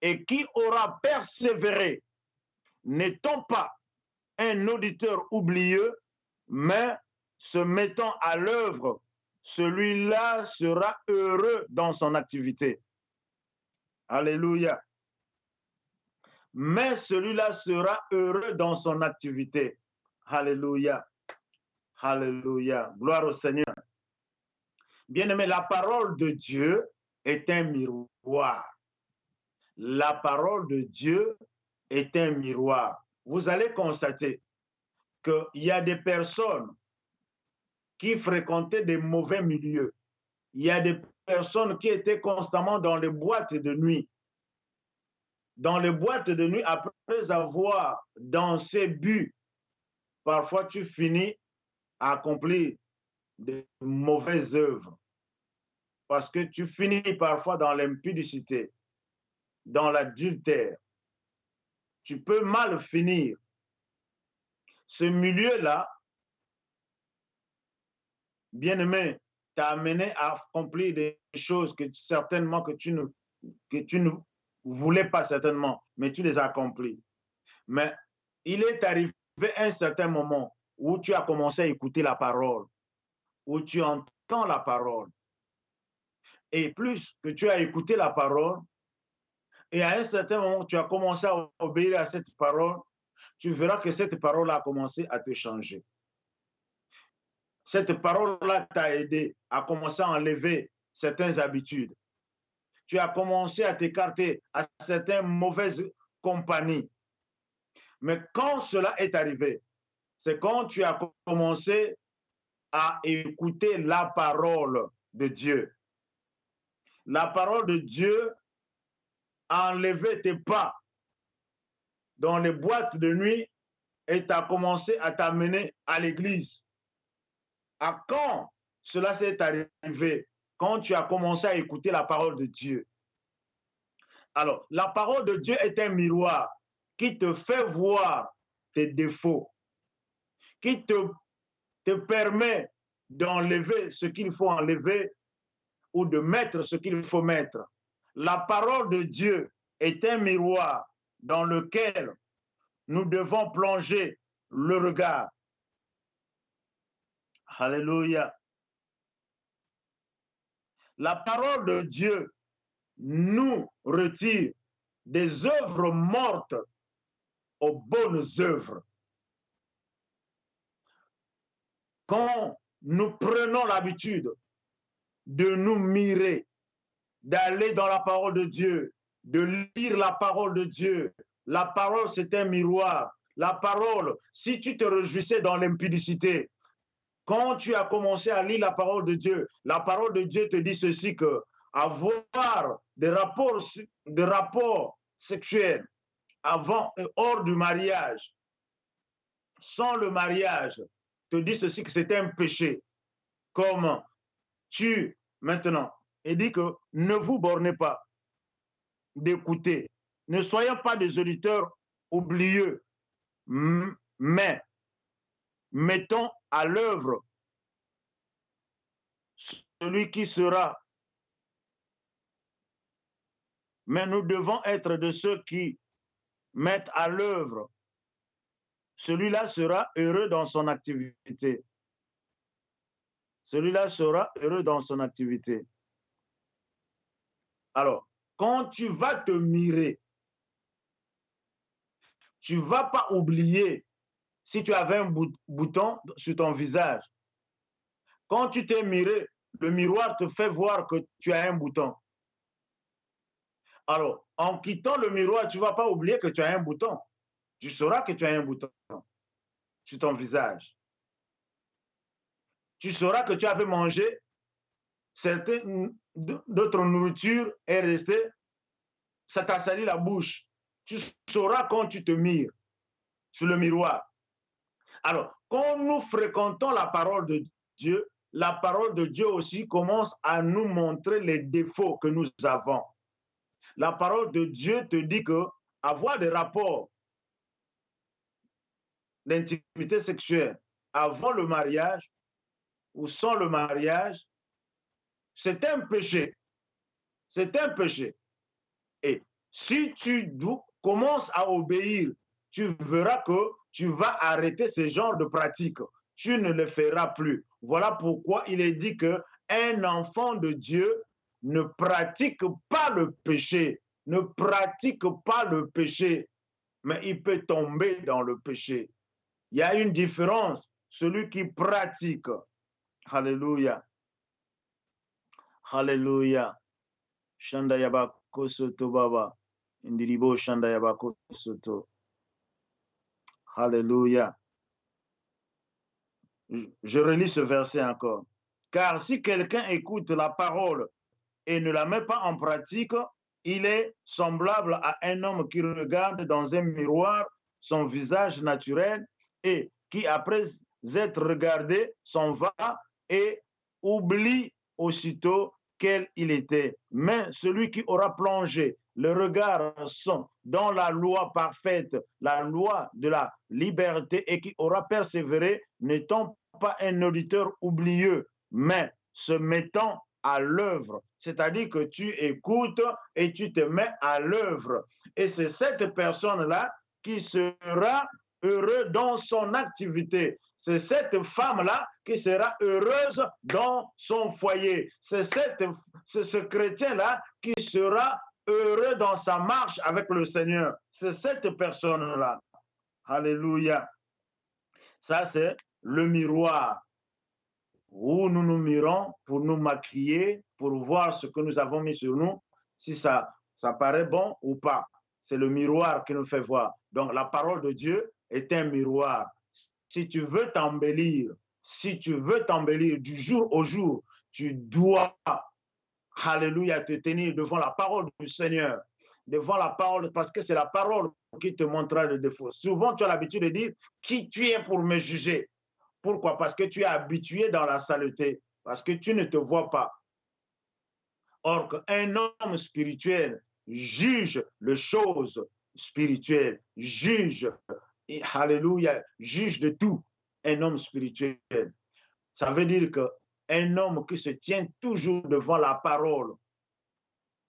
B: et qui aura persévéré, n'étant pas un auditeur oublieux, mais se mettant à l'œuvre, celui-là sera heureux dans son activité. Alléluia. Mais celui-là sera heureux dans son activité. Alléluia. Alléluia. Gloire au Seigneur. Bien-aimé, la parole de Dieu est un miroir. La parole de Dieu est un miroir. Vous allez constater qu'il y a des personnes qui fréquentaient des mauvais milieux. Il y a des personnes qui étaient constamment dans les boîtes de nuit. Dans les boîtes de nuit, après avoir dansé, bu, parfois tu finis à accomplir de mauvaises œuvres. Parce que tu finis parfois dans l'impudicité, dans l'adultère. Tu peux mal finir. Ce milieu-là, bien-aimé, t'a amené à accomplir des choses que certainement que tu ne voulais pas certainement, mais tu les as accomplis. Mais il est arrivé un certain moment où tu as commencé à écouter la parole, où tu entends la parole. Et plus que tu as écouté la parole, et à un certain moment, tu as commencé à obéir à cette parole, tu verras que cette parole a commencé à te changer. Cette parole-là t'a aidé à commencer à enlever certaines habitudes. Tu as commencé à t'écarter à certaines mauvaises compagnies. Mais quand cela est arrivé, c'est quand tu as commencé à écouter la parole de Dieu. La parole de Dieu a enlevé tes pas dans les boîtes de nuit et tu as commencé à t'amener à l'église. À quand cela s'est arrivé quand tu as commencé à écouter la parole de Dieu. Alors, la parole de Dieu est un miroir qui te fait voir tes défauts, qui te permet d'enlever ce qu'il faut enlever ou de mettre ce qu'il faut mettre. La parole de Dieu est un miroir dans lequel nous devons plonger le regard. Alléluia. La parole de Dieu nous retire des œuvres mortes aux bonnes œuvres. Quand nous prenons l'habitude de nous mirer, d'aller dans la parole de Dieu, de lire la parole de Dieu, la parole c'est un miroir. La parole, si tu te réjouissais dans l'impudicité, quand tu as commencé à lire la parole de Dieu te dit ceci que avoir des rapports sexuels avant et hors du mariage, sans le mariage, te dit ceci que c'est un péché. Comme tu, maintenant, il dit que ne vous bornez pas d'écouter, ne soyons pas des auditeurs oublieux, mais mettons à l'œuvre celui qui sera. Mais nous devons être de ceux qui mettent à l'œuvre. Celui-là sera heureux dans son activité. Celui-là sera heureux dans son activité. Alors, quand tu vas te mirer, tu ne vas pas oublier si tu avais un bouton sur ton visage. Quand tu t'es miré, le miroir te fait voir que tu as un bouton. Alors, en quittant le miroir, tu ne vas pas oublier que tu as un bouton. Tu sauras que tu as un bouton sur ton visage. Tu sauras que tu avais mangé d'autres nourritures est restée, ça t'a sali la bouche. Tu sauras quand tu te mires sur le miroir. Alors, quand nous fréquentons la parole de Dieu aussi commence à nous montrer les défauts que nous avons. La parole de Dieu te dit que avoir des rapports d'intimité sexuelle avant le mariage ou sans le mariage, c'est un péché. C'est un péché. Et si tu commences à obéir, tu verras que tu vas arrêter ce genre de pratiques. Tu ne le feras plus. Voilà pourquoi il est dit qu'un enfant de Dieu ne pratique pas le péché. Ne pratique pas le péché, mais il peut tomber dans le péché. Il y a une différence. Celui qui pratique. Alléluia. Alléluia. Shanda yabako soto baba. Indiribo shanda yabako soto. Alléluia. Je relis ce verset encore. Car si quelqu'un écoute la parole et ne la met pas en pratique, il est semblable à un homme qui regarde dans un miroir son visage naturel et qui, après être regardé, s'en va et oublie aussitôt quel il était. Mais celui qui aura plongé le regard dans la loi parfaite, la loi de la liberté, et qui aura persévéré, n'étant pas un auditeur oublieux, mais se mettant à l'œuvre. C'est-à-dire que tu écoutes et tu te mets à l'œuvre. Et c'est cette personne-là qui sera heureuse dans son activité. C'est cette femme-là qui sera heureuse dans son foyer. C'est ce chrétien-là qui sera heureux dans sa marche avec le Seigneur. C'est cette personne-là. Alléluia. Ça, c'est le miroir où nous nous mirons pour nous maquiller, pour voir ce que nous avons mis sur nous, si ça paraît bon ou pas. C'est le miroir qui nous fait voir. Donc, la parole de Dieu est un miroir. Si tu veux t'embellir du jour au jour, tu dois, alléluia, te tenir devant la parole du Seigneur, devant la parole, parce que c'est la parole qui te montrera le défaut. Souvent, tu as l'habitude de dire, qui tu es pour me juger? Pourquoi? Parce que tu es habitué dans la saleté. parce que tu ne te vois pas. Or qu'un homme spirituel juge les choses spirituelles, juge, et alléluia, juge de tout. Un homme spirituel. Ça veut dire qu'un homme qui se tient toujours devant la parole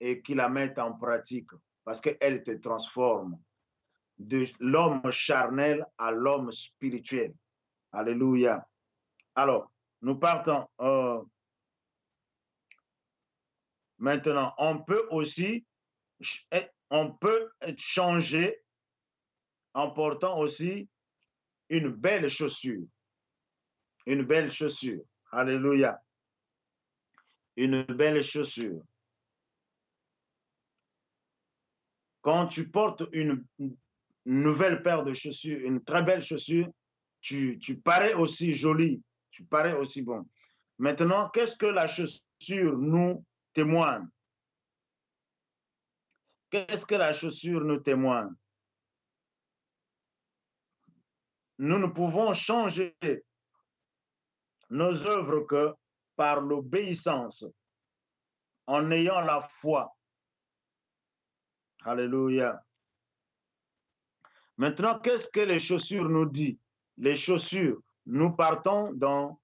B: et qui la met en pratique, parce qu'elle te transforme de l'homme charnel à l'homme spirituel. Alléluia. Alors, nous partons. Maintenant, on peut changer en portant aussi une belle chaussure. Une belle chaussure. Alléluia. Une belle chaussure. Quand tu portes une nouvelle paire de chaussures, une très belle chaussure, tu parais aussi joli, tu parais aussi bon. Maintenant, qu'est-ce que la chaussure nous témoigne? Qu'est-ce que la chaussure nous témoigne? Nous ne pouvons changer nos œuvres que par l'obéissance, en ayant la foi. Alléluia. Maintenant, qu'est-ce que les chaussures nous disent? Les chaussures, nous partons dans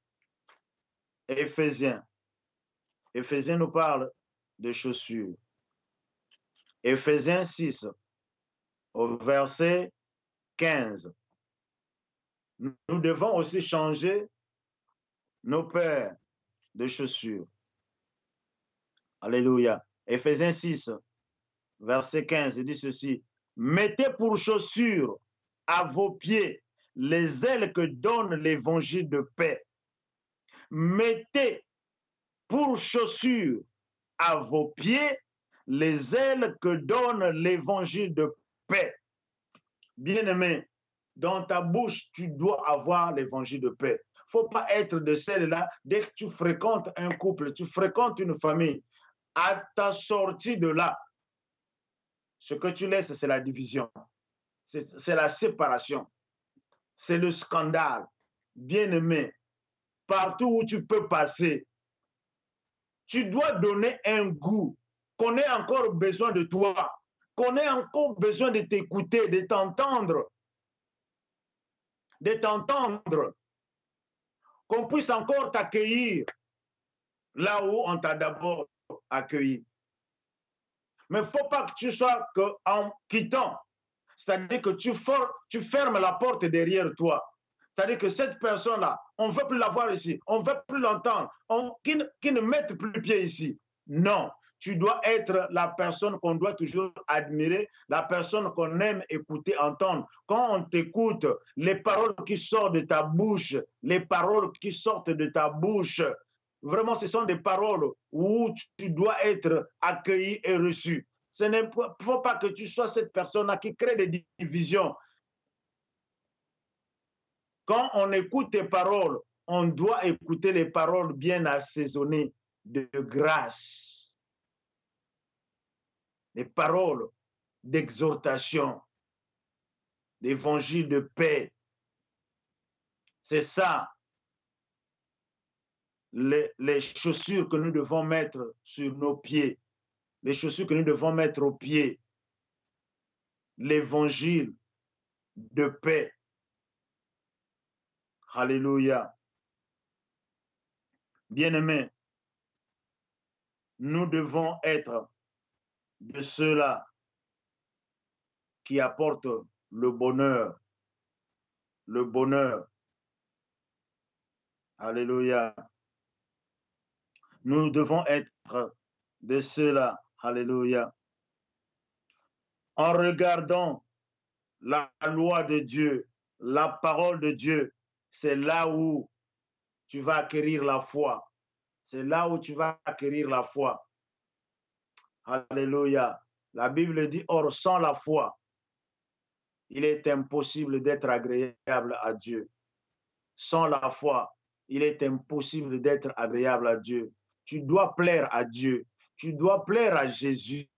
B: Éphésiens. Éphésiens nous parle de chaussures. Éphésiens 6, au verset 15. Nous devons aussi changer nos paires de chaussures. Alléluia. Éphésiens 6, verset 15, il dit ceci. Mettez pour chaussures à vos pieds les ailes que donne l'évangile de paix. Mettez pour chaussures à vos pieds les ailes que donne l'évangile de paix. Bien-aimé, dans ta bouche, tu dois avoir l'évangile de paix. Il ne faut pas être de celle-là, dès que tu fréquentes un couple, tu fréquentes une famille, à ta sortie de là, ce que tu laisses, c'est la division, c'est la séparation, c'est le scandale. Bien-aimé, partout où tu peux passer, tu dois donner un goût, qu'on ait encore besoin de toi, qu'on ait encore besoin de t'écouter, de t'entendre, qu'on puisse encore t'accueillir là où on t'a d'abord accueilli. Mais il ne faut pas que tu sois en quittant, c'est-à-dire que tu fermes la porte derrière toi. C'est-à-dire que cette personne-là, on ne veut plus la voir ici, on ne veut plus l'entendre, qui ne mette plus pied ici. Non, tu dois être la personne qu'on doit toujours admirer, la personne qu'on aime écouter, entendre. Quand on t'écoute, les paroles qui sortent de ta bouche, les paroles qui sortent de ta bouche, vraiment, ce sont des paroles où tu dois être accueilli et reçu. Il ne faut pas que tu sois cette personne-là qui crée des divisions. Quand on écoute tes paroles, on doit écouter les paroles bien assaisonnées de grâce. Les paroles d'exhortation, d'évangile de paix. C'est ça, les chaussures que nous devons mettre sur nos pieds. Les chaussures que nous devons mettre aux pieds. L'évangile de paix. Alléluia. Bien-aimés, nous devons être de ceux-là qui apportent le bonheur. Le bonheur. Alléluia. Nous devons être de ceux-là. Alléluia. En regardant la loi de Dieu, la parole de Dieu, c'est là où tu vas acquérir la foi. C'est là où tu vas acquérir la foi. Alléluia. La Bible dit, or, sans la foi, il est impossible d'être agréable à Dieu. Sans la foi, il est impossible d'être agréable à Dieu. Tu dois plaire à Dieu. Tu dois plaire à Jésus.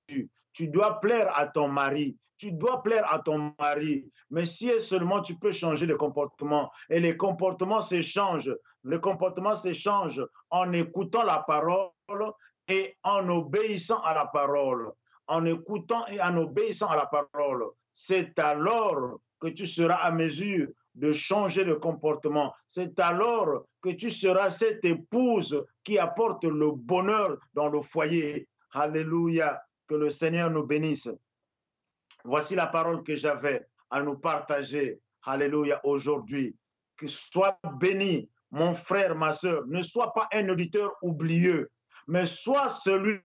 B: Tu dois plaire à ton mari. tu dois plaire à ton mari. Mais si et seulement tu peux changer de comportement, et les comportements s'échangent, en écoutant la parole et en obéissant à la parole. En écoutant et en obéissant à la parole, c'est alors que tu seras à mesure de changer de comportement. C'est alors que tu seras cette épouse qui apporte le bonheur dans le foyer. Alléluia, que le Seigneur nous bénisse. Voici la parole que j'avais à nous partager. Alléluia, aujourd'hui. Que sois béni, mon frère, ma soeur. Ne sois pas un auditeur oublieux, mais sois celui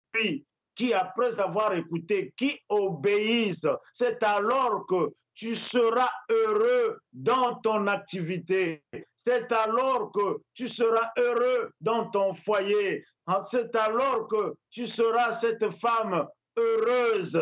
B: qui, après avoir écouté, qui obéisse. C'est alors que tu seras heureux dans ton activité. C'est alors que tu seras heureux dans ton foyer. C'est alors que tu seras cette femme heureuse,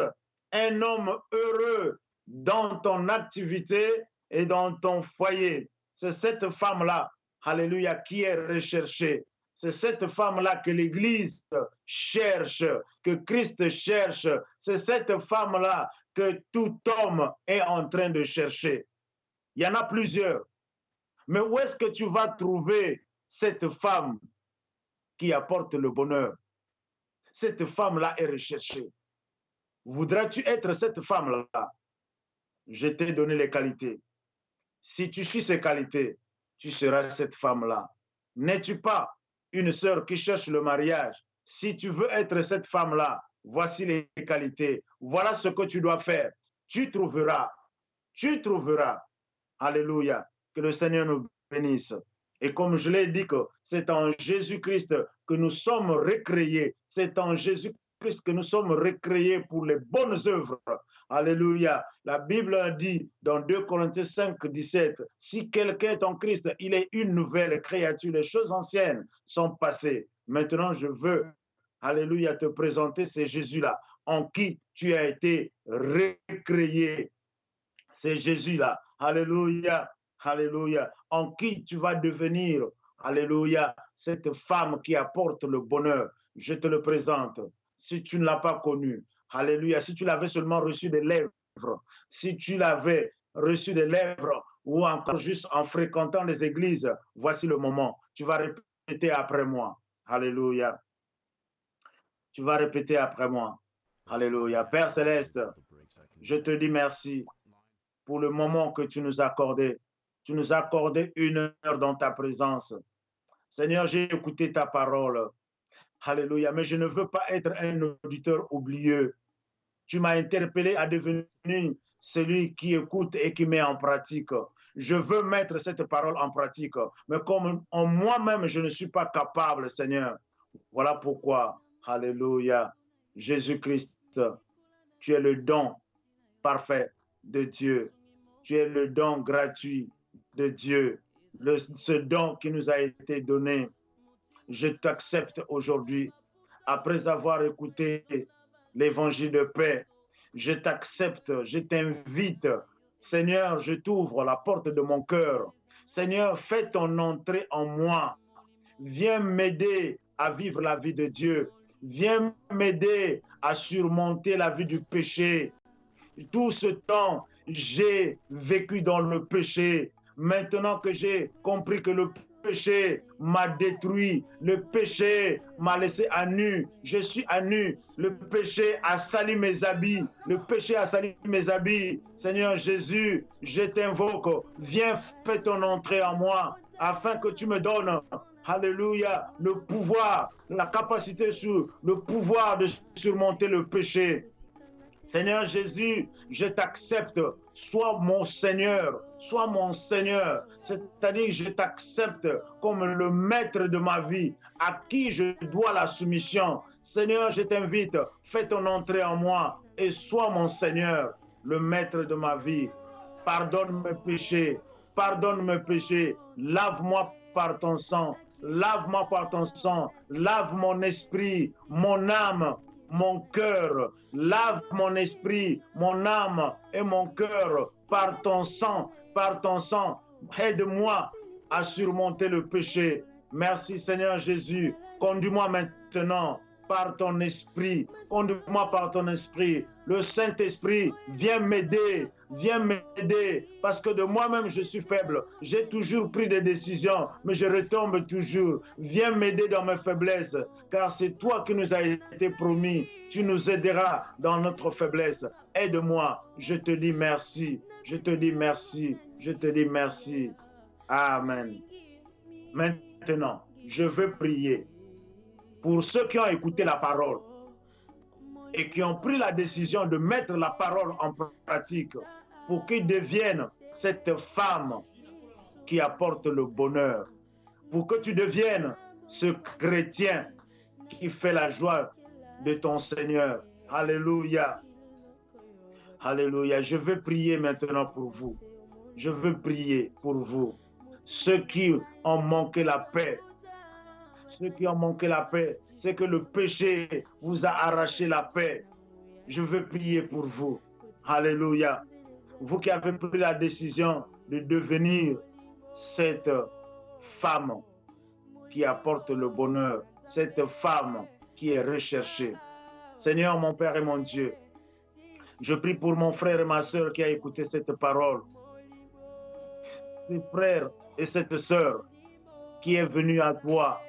B: un homme heureux dans ton activité et dans ton foyer. C'est cette femme-là, alléluia, qui est recherchée. C'est cette femme-là que l'Église cherche, que Christ cherche. C'est cette femme-là que tout homme est en train de chercher. Il y en a plusieurs. Mais où est-ce que tu vas trouver cette femme qui apporte le bonheur? Cette femme-là est recherchée. Voudrais-tu être cette femme-là? Je t'ai donné les qualités. Si tu suis ces qualités, tu seras cette femme-là. N'es-tu pas une sœur qui cherche le mariage? Si tu veux être cette femme-là, voici les qualités. Voilà ce que tu dois faire. Tu trouveras. Alléluia. Que le Seigneur nous bénisse. Et comme je l'ai dit, que c'est en Jésus-Christ que nous sommes recréés. C'est en Jésus-Christ que nous sommes recréés pour les bonnes œuvres. Alléluia. La Bible dit dans 2 Corinthiens 5, 17, si quelqu'un est en Christ, il est une nouvelle créature. Les choses anciennes sont passées. Maintenant, je veux, alléluia, te présenter, c'est Jésus-là, en qui tu as été recréé. C'est Jésus-là. Alléluia. Alléluia. En qui tu vas devenir, alléluia, cette femme qui apporte le bonheur. Je te le présente. Si tu ne l'as pas connu, alléluia, si tu l'avais seulement reçu des lèvres, si tu l'avais reçu des lèvres ou encore juste en fréquentant les églises, voici le moment. Tu vas répéter après moi. Alléluia. Tu vas répéter après moi. Alléluia. Père Céleste, je te dis merci pour le moment que tu nous as accordé. Tu nous as accordé 1 heure dans ta présence. Seigneur, j'ai écouté ta parole. Alléluia. Mais je ne veux pas être un auditeur oublieux. Tu m'as interpellé à devenir celui qui écoute et qui met en pratique. Je veux mettre cette parole en pratique. Mais comme en moi-même, je ne suis pas capable, Seigneur. Voilà pourquoi, alléluia, Jésus-Christ, tu es le don parfait de Dieu. Tu es le don gratuit de Dieu, ce don qui nous a été donné. Je t'accepte aujourd'hui, après avoir écouté l'évangile de paix. Je t'accepte, je t'invite. Seigneur, je t'ouvre la porte de mon cœur. Seigneur, fais ton entrée en moi. Viens m'aider à vivre la vie de Dieu. Viens m'aider à surmonter la vie du péché. Tout ce temps, j'ai vécu dans le péché. Maintenant que j'ai compris que le péché m'a détruit, le péché m'a laissé à nu, je suis à nu, le péché a sali mes habits, Seigneur Jésus, je t'invoque, viens, fais ton entrée en moi, afin que tu me donnes, alléluia, le pouvoir, la capacité sur le pouvoir de surmonter le péché. Seigneur Jésus, je t'accepte, sois mon Seigneur, c'est-à-dire je t'accepte comme le maître de ma vie, à qui je dois la soumission. Seigneur, je t'invite, fais ton entrée en moi et sois mon Seigneur, le maître de ma vie. Pardonne mes péchés, lave-moi par ton sang, lave mon esprit, mon âme, mon cœur, lave mon esprit, mon âme et mon cœur par ton sang, aide-moi à surmonter le péché. Merci Seigneur Jésus, conduis-moi maintenant par ton esprit. Conduis-moi par ton esprit. Le Saint-Esprit, viens m'aider. Viens m'aider. Parce que de moi-même, je suis faible. J'ai toujours pris des décisions, mais je retombe toujours. Viens m'aider dans mes faiblesses. Car c'est toi qui nous as été promis. Tu nous aideras dans notre faiblesse. Aide-moi. Je te dis merci. Je te dis merci. Je te dis merci. Amen. Maintenant, je veux prier pour ceux qui ont écouté la parole et qui ont pris la décision de mettre la parole en pratique pour qu'ils deviennent cette femme qui apporte le bonheur, pour que tu deviennes ce chrétien qui fait la joie de ton Seigneur. Alléluia. Alléluia. Je veux prier maintenant pour vous. Je veux prier pour vous. Ceux qui ont manqué la paix. Ceux qui ont manqué la paix, c'est que le péché vous a arraché la paix. Je veux prier pour vous. Alléluia. Vous qui avez pris la décision de devenir cette femme qui apporte le bonheur, cette femme qui est recherchée. Seigneur, mon Père et mon Dieu, je prie pour mon frère et ma sœur qui a écouté cette parole. Ce frère et cette sœur qui est venu à toi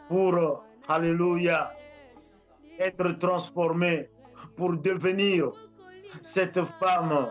B: pour, alléluia, être transformé, pour devenir cette femme,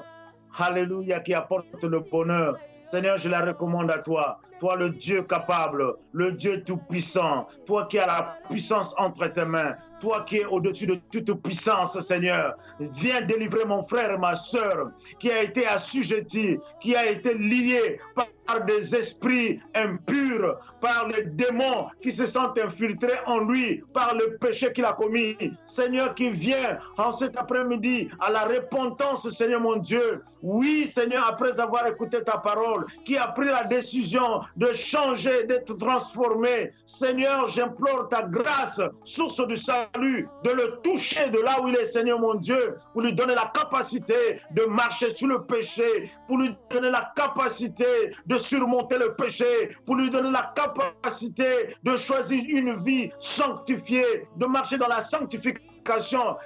B: alléluia, qui apporte le bonheur. Seigneur, je la recommande à toi. Toi, le Dieu capable, le Dieu tout-puissant, toi qui as la puissance entre tes mains, toi qui es au-dessus de toute puissance, Seigneur. Viens délivrer mon frère et ma sœur qui a été assujetti, qui a été lié par des esprits impurs, par les démons qui se sentent infiltrés en lui, par le péché qu'il a commis. Seigneur, qui vient en cet après-midi à la repentance, Seigneur mon Dieu. Oui, Seigneur, après avoir écouté ta parole, qui a pris la décision de changer, d'être transformé. Seigneur, j'implore ta grâce, source du salut, de le toucher de là où il est, Seigneur mon Dieu, pour lui donner la capacité de marcher sur le péché, pour lui donner la capacité de surmonter le péché, pour lui donner la capacité de choisir une vie sanctifiée, de marcher dans la sanctification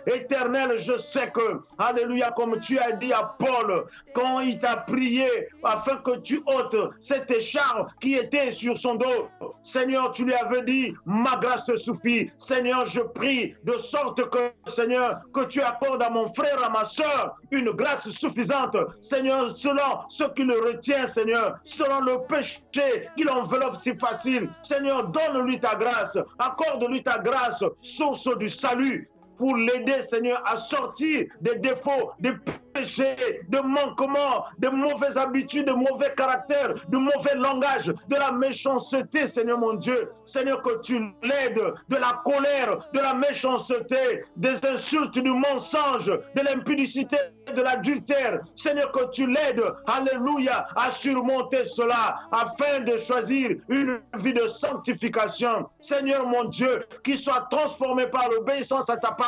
B: éternelle. Je sais que, alléluia, comme tu as dit à Paul, quand il t'a prié afin que tu ôtes cette écharpe qui était sur son dos, Seigneur, tu lui avais dit, ma grâce te suffit. Seigneur, je prie de sorte que, Seigneur, que tu accordes à mon frère, à ma soeur, une grâce suffisante, Seigneur, selon ce qui le retient, Seigneur, selon le péché qui l'enveloppe si facile. Seigneur, donne-lui ta grâce, accorde-lui ta grâce, source du salut, pour l'aider, Seigneur, à sortir des défauts, des péchés, de manquements, de mauvaises habitudes, de mauvais caractères, de mauvais langage, de la méchanceté, Seigneur mon Dieu. Seigneur, que tu l'aides de la colère, de la méchanceté, des insultes, du mensonge, de l'impudicité, de l'adultère. Seigneur, que tu l'aides, alléluia, à surmonter cela, afin de choisir une vie de sanctification. Seigneur mon Dieu, qu'il soit transformé par l'obéissance à ta parole,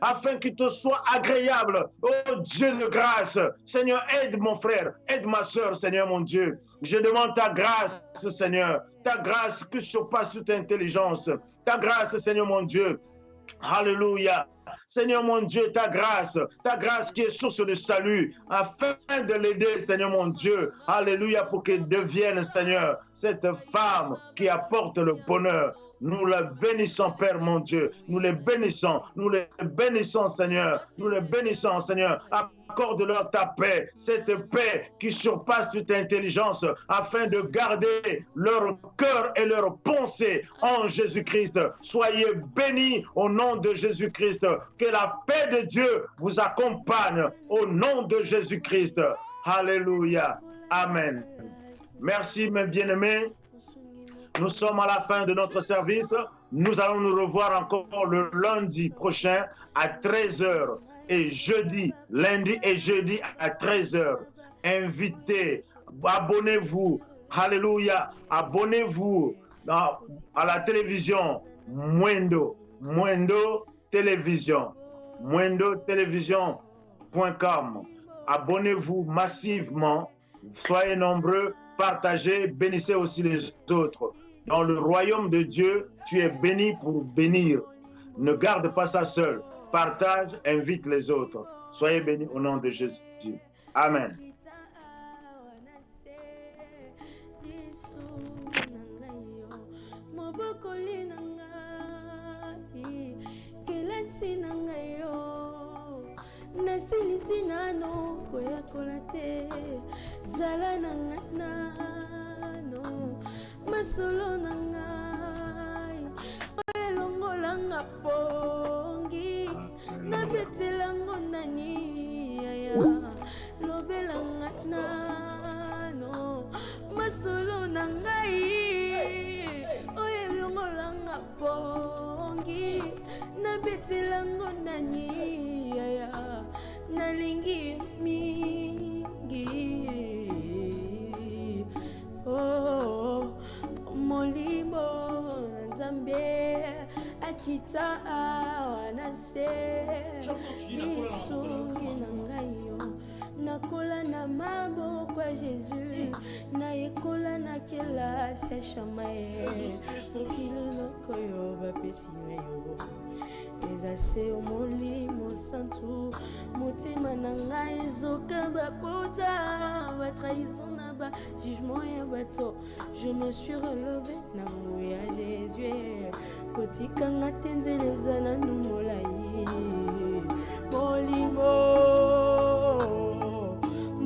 B: afin qu'il te soit agréable. Oh Dieu de grâce, Seigneur, aide mon frère, aide ma soeur, Seigneur mon Dieu. Je demande ta grâce, Seigneur, ta grâce qui surpasse toute intelligence, ta grâce, Seigneur mon Dieu. Alléluia. Seigneur mon Dieu, ta grâce qui est source de salut, afin de l'aider, Seigneur mon Dieu. Alléluia, pour qu'elle devienne, Seigneur, cette femme qui apporte le bonheur. Nous les bénissons, Père mon Dieu. Nous les bénissons, Seigneur. Nous les bénissons, Seigneur. Accorde-leur ta paix, cette paix qui surpasse toute intelligence, afin de garder leur cœur et leur pensée en Jésus-Christ. Soyez bénis au nom de Jésus-Christ. Que la paix de Dieu vous accompagne au nom de Jésus-Christ. Alléluia. Amen. Merci, mes bien-aimés. Nous sommes à la fin de notre service. Nous allons nous revoir encore le lundi prochain à 13h et lundi et jeudi à 13h. Invitez, abonnez-vous, alléluia, abonnez-vous à la télévision Mwendo Télévision, mwendotélévision.com. Abonnez-vous massivement, soyez nombreux, partagez, bénissez aussi les autres. Dans le royaume de Dieu, tu es béni pour bénir. Ne garde pas ça seul. Partage, invite les autres. Soyez bénis au nom de Jésus. Amen.
A: nasilisi nano koyakola te zala na ngai nano masolo na ngai elongolanga pongi nabetelango nani yaya lobelanga nano masolo na ngai elongolanga pongi nabetelango nani yaya nalingi mingi oh molimo nzambe akita awana se bisungi na ngai yo nakola na maboko ya Jésus nayekola na kelasi ya shamaye kililoko yo bapesi yo eza se molimo santu motima na ngai ezoka bapota batrahison na bajugement ya bato je me suis relevé na moyo ya Jésus kotikanga te nzela eza nanu molai molimo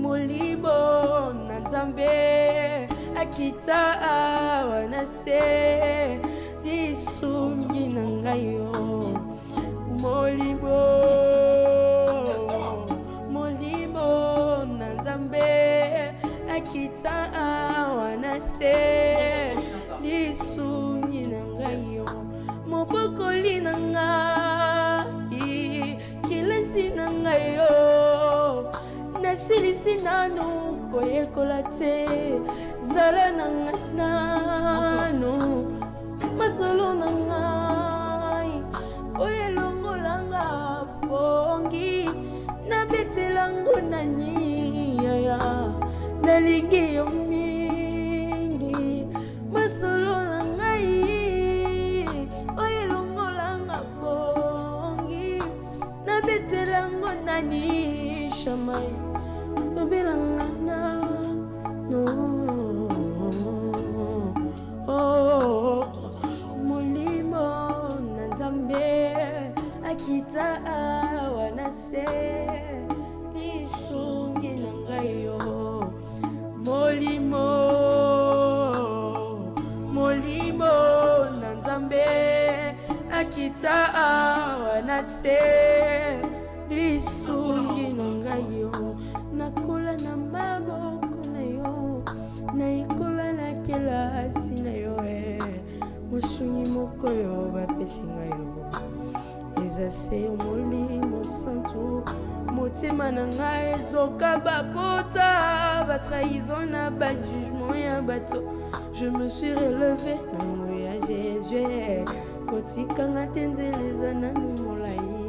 A: molimo na nzambe akita awa na se lisungi na ngai yo molimo molimo na nzambe akita awa na se lisungi na ngai yo mobokoli na ngai kilasi na ngai yo nasilisi nanu koyekola te zala na ngai nanu masolo na ngai oyelongolanga pongi nabetelango nani yaya nalingi yo mingi masolo na ngai oyelongolanga pongi nabetelango nani shamai obelanga no oh molimo na nzambe akita awa na se lisungi na ngai yo molimo molimo na nzambe akita awa na se lisungi na ngai yo nakola na maboko na yo naikola na kelasi na yo mosungi moko yo bapesi ngai yo eza se molimo santu motima na ngai ezoka bapota batrahison na bajugement ya bato je me suis relevé na moyo ya Jésus kotikanga te nzela eza nanu molai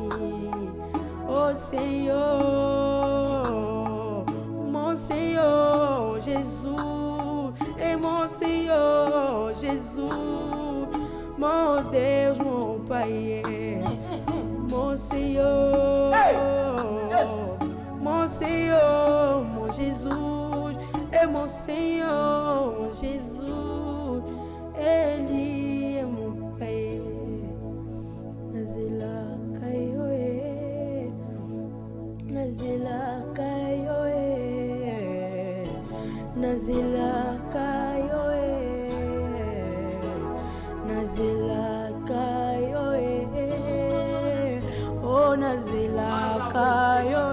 A: oh Seigneur mon Seigneur Jésus et mon Seigneur Jésus mon Deus mon Pai mon Seigneur mon Seigneur mon Jésus et mon Seigneur mon Jésus Eli est mon Pai nazela kayo nazela kayo nazela kayo nazela kayo oh nazela kayo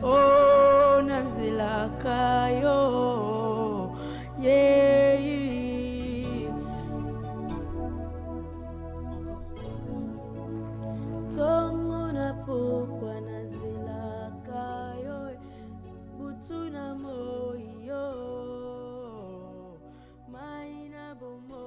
A: oh nazela kayo yeah tongo na pokwa nazela kayo butu na moyo mai na bomo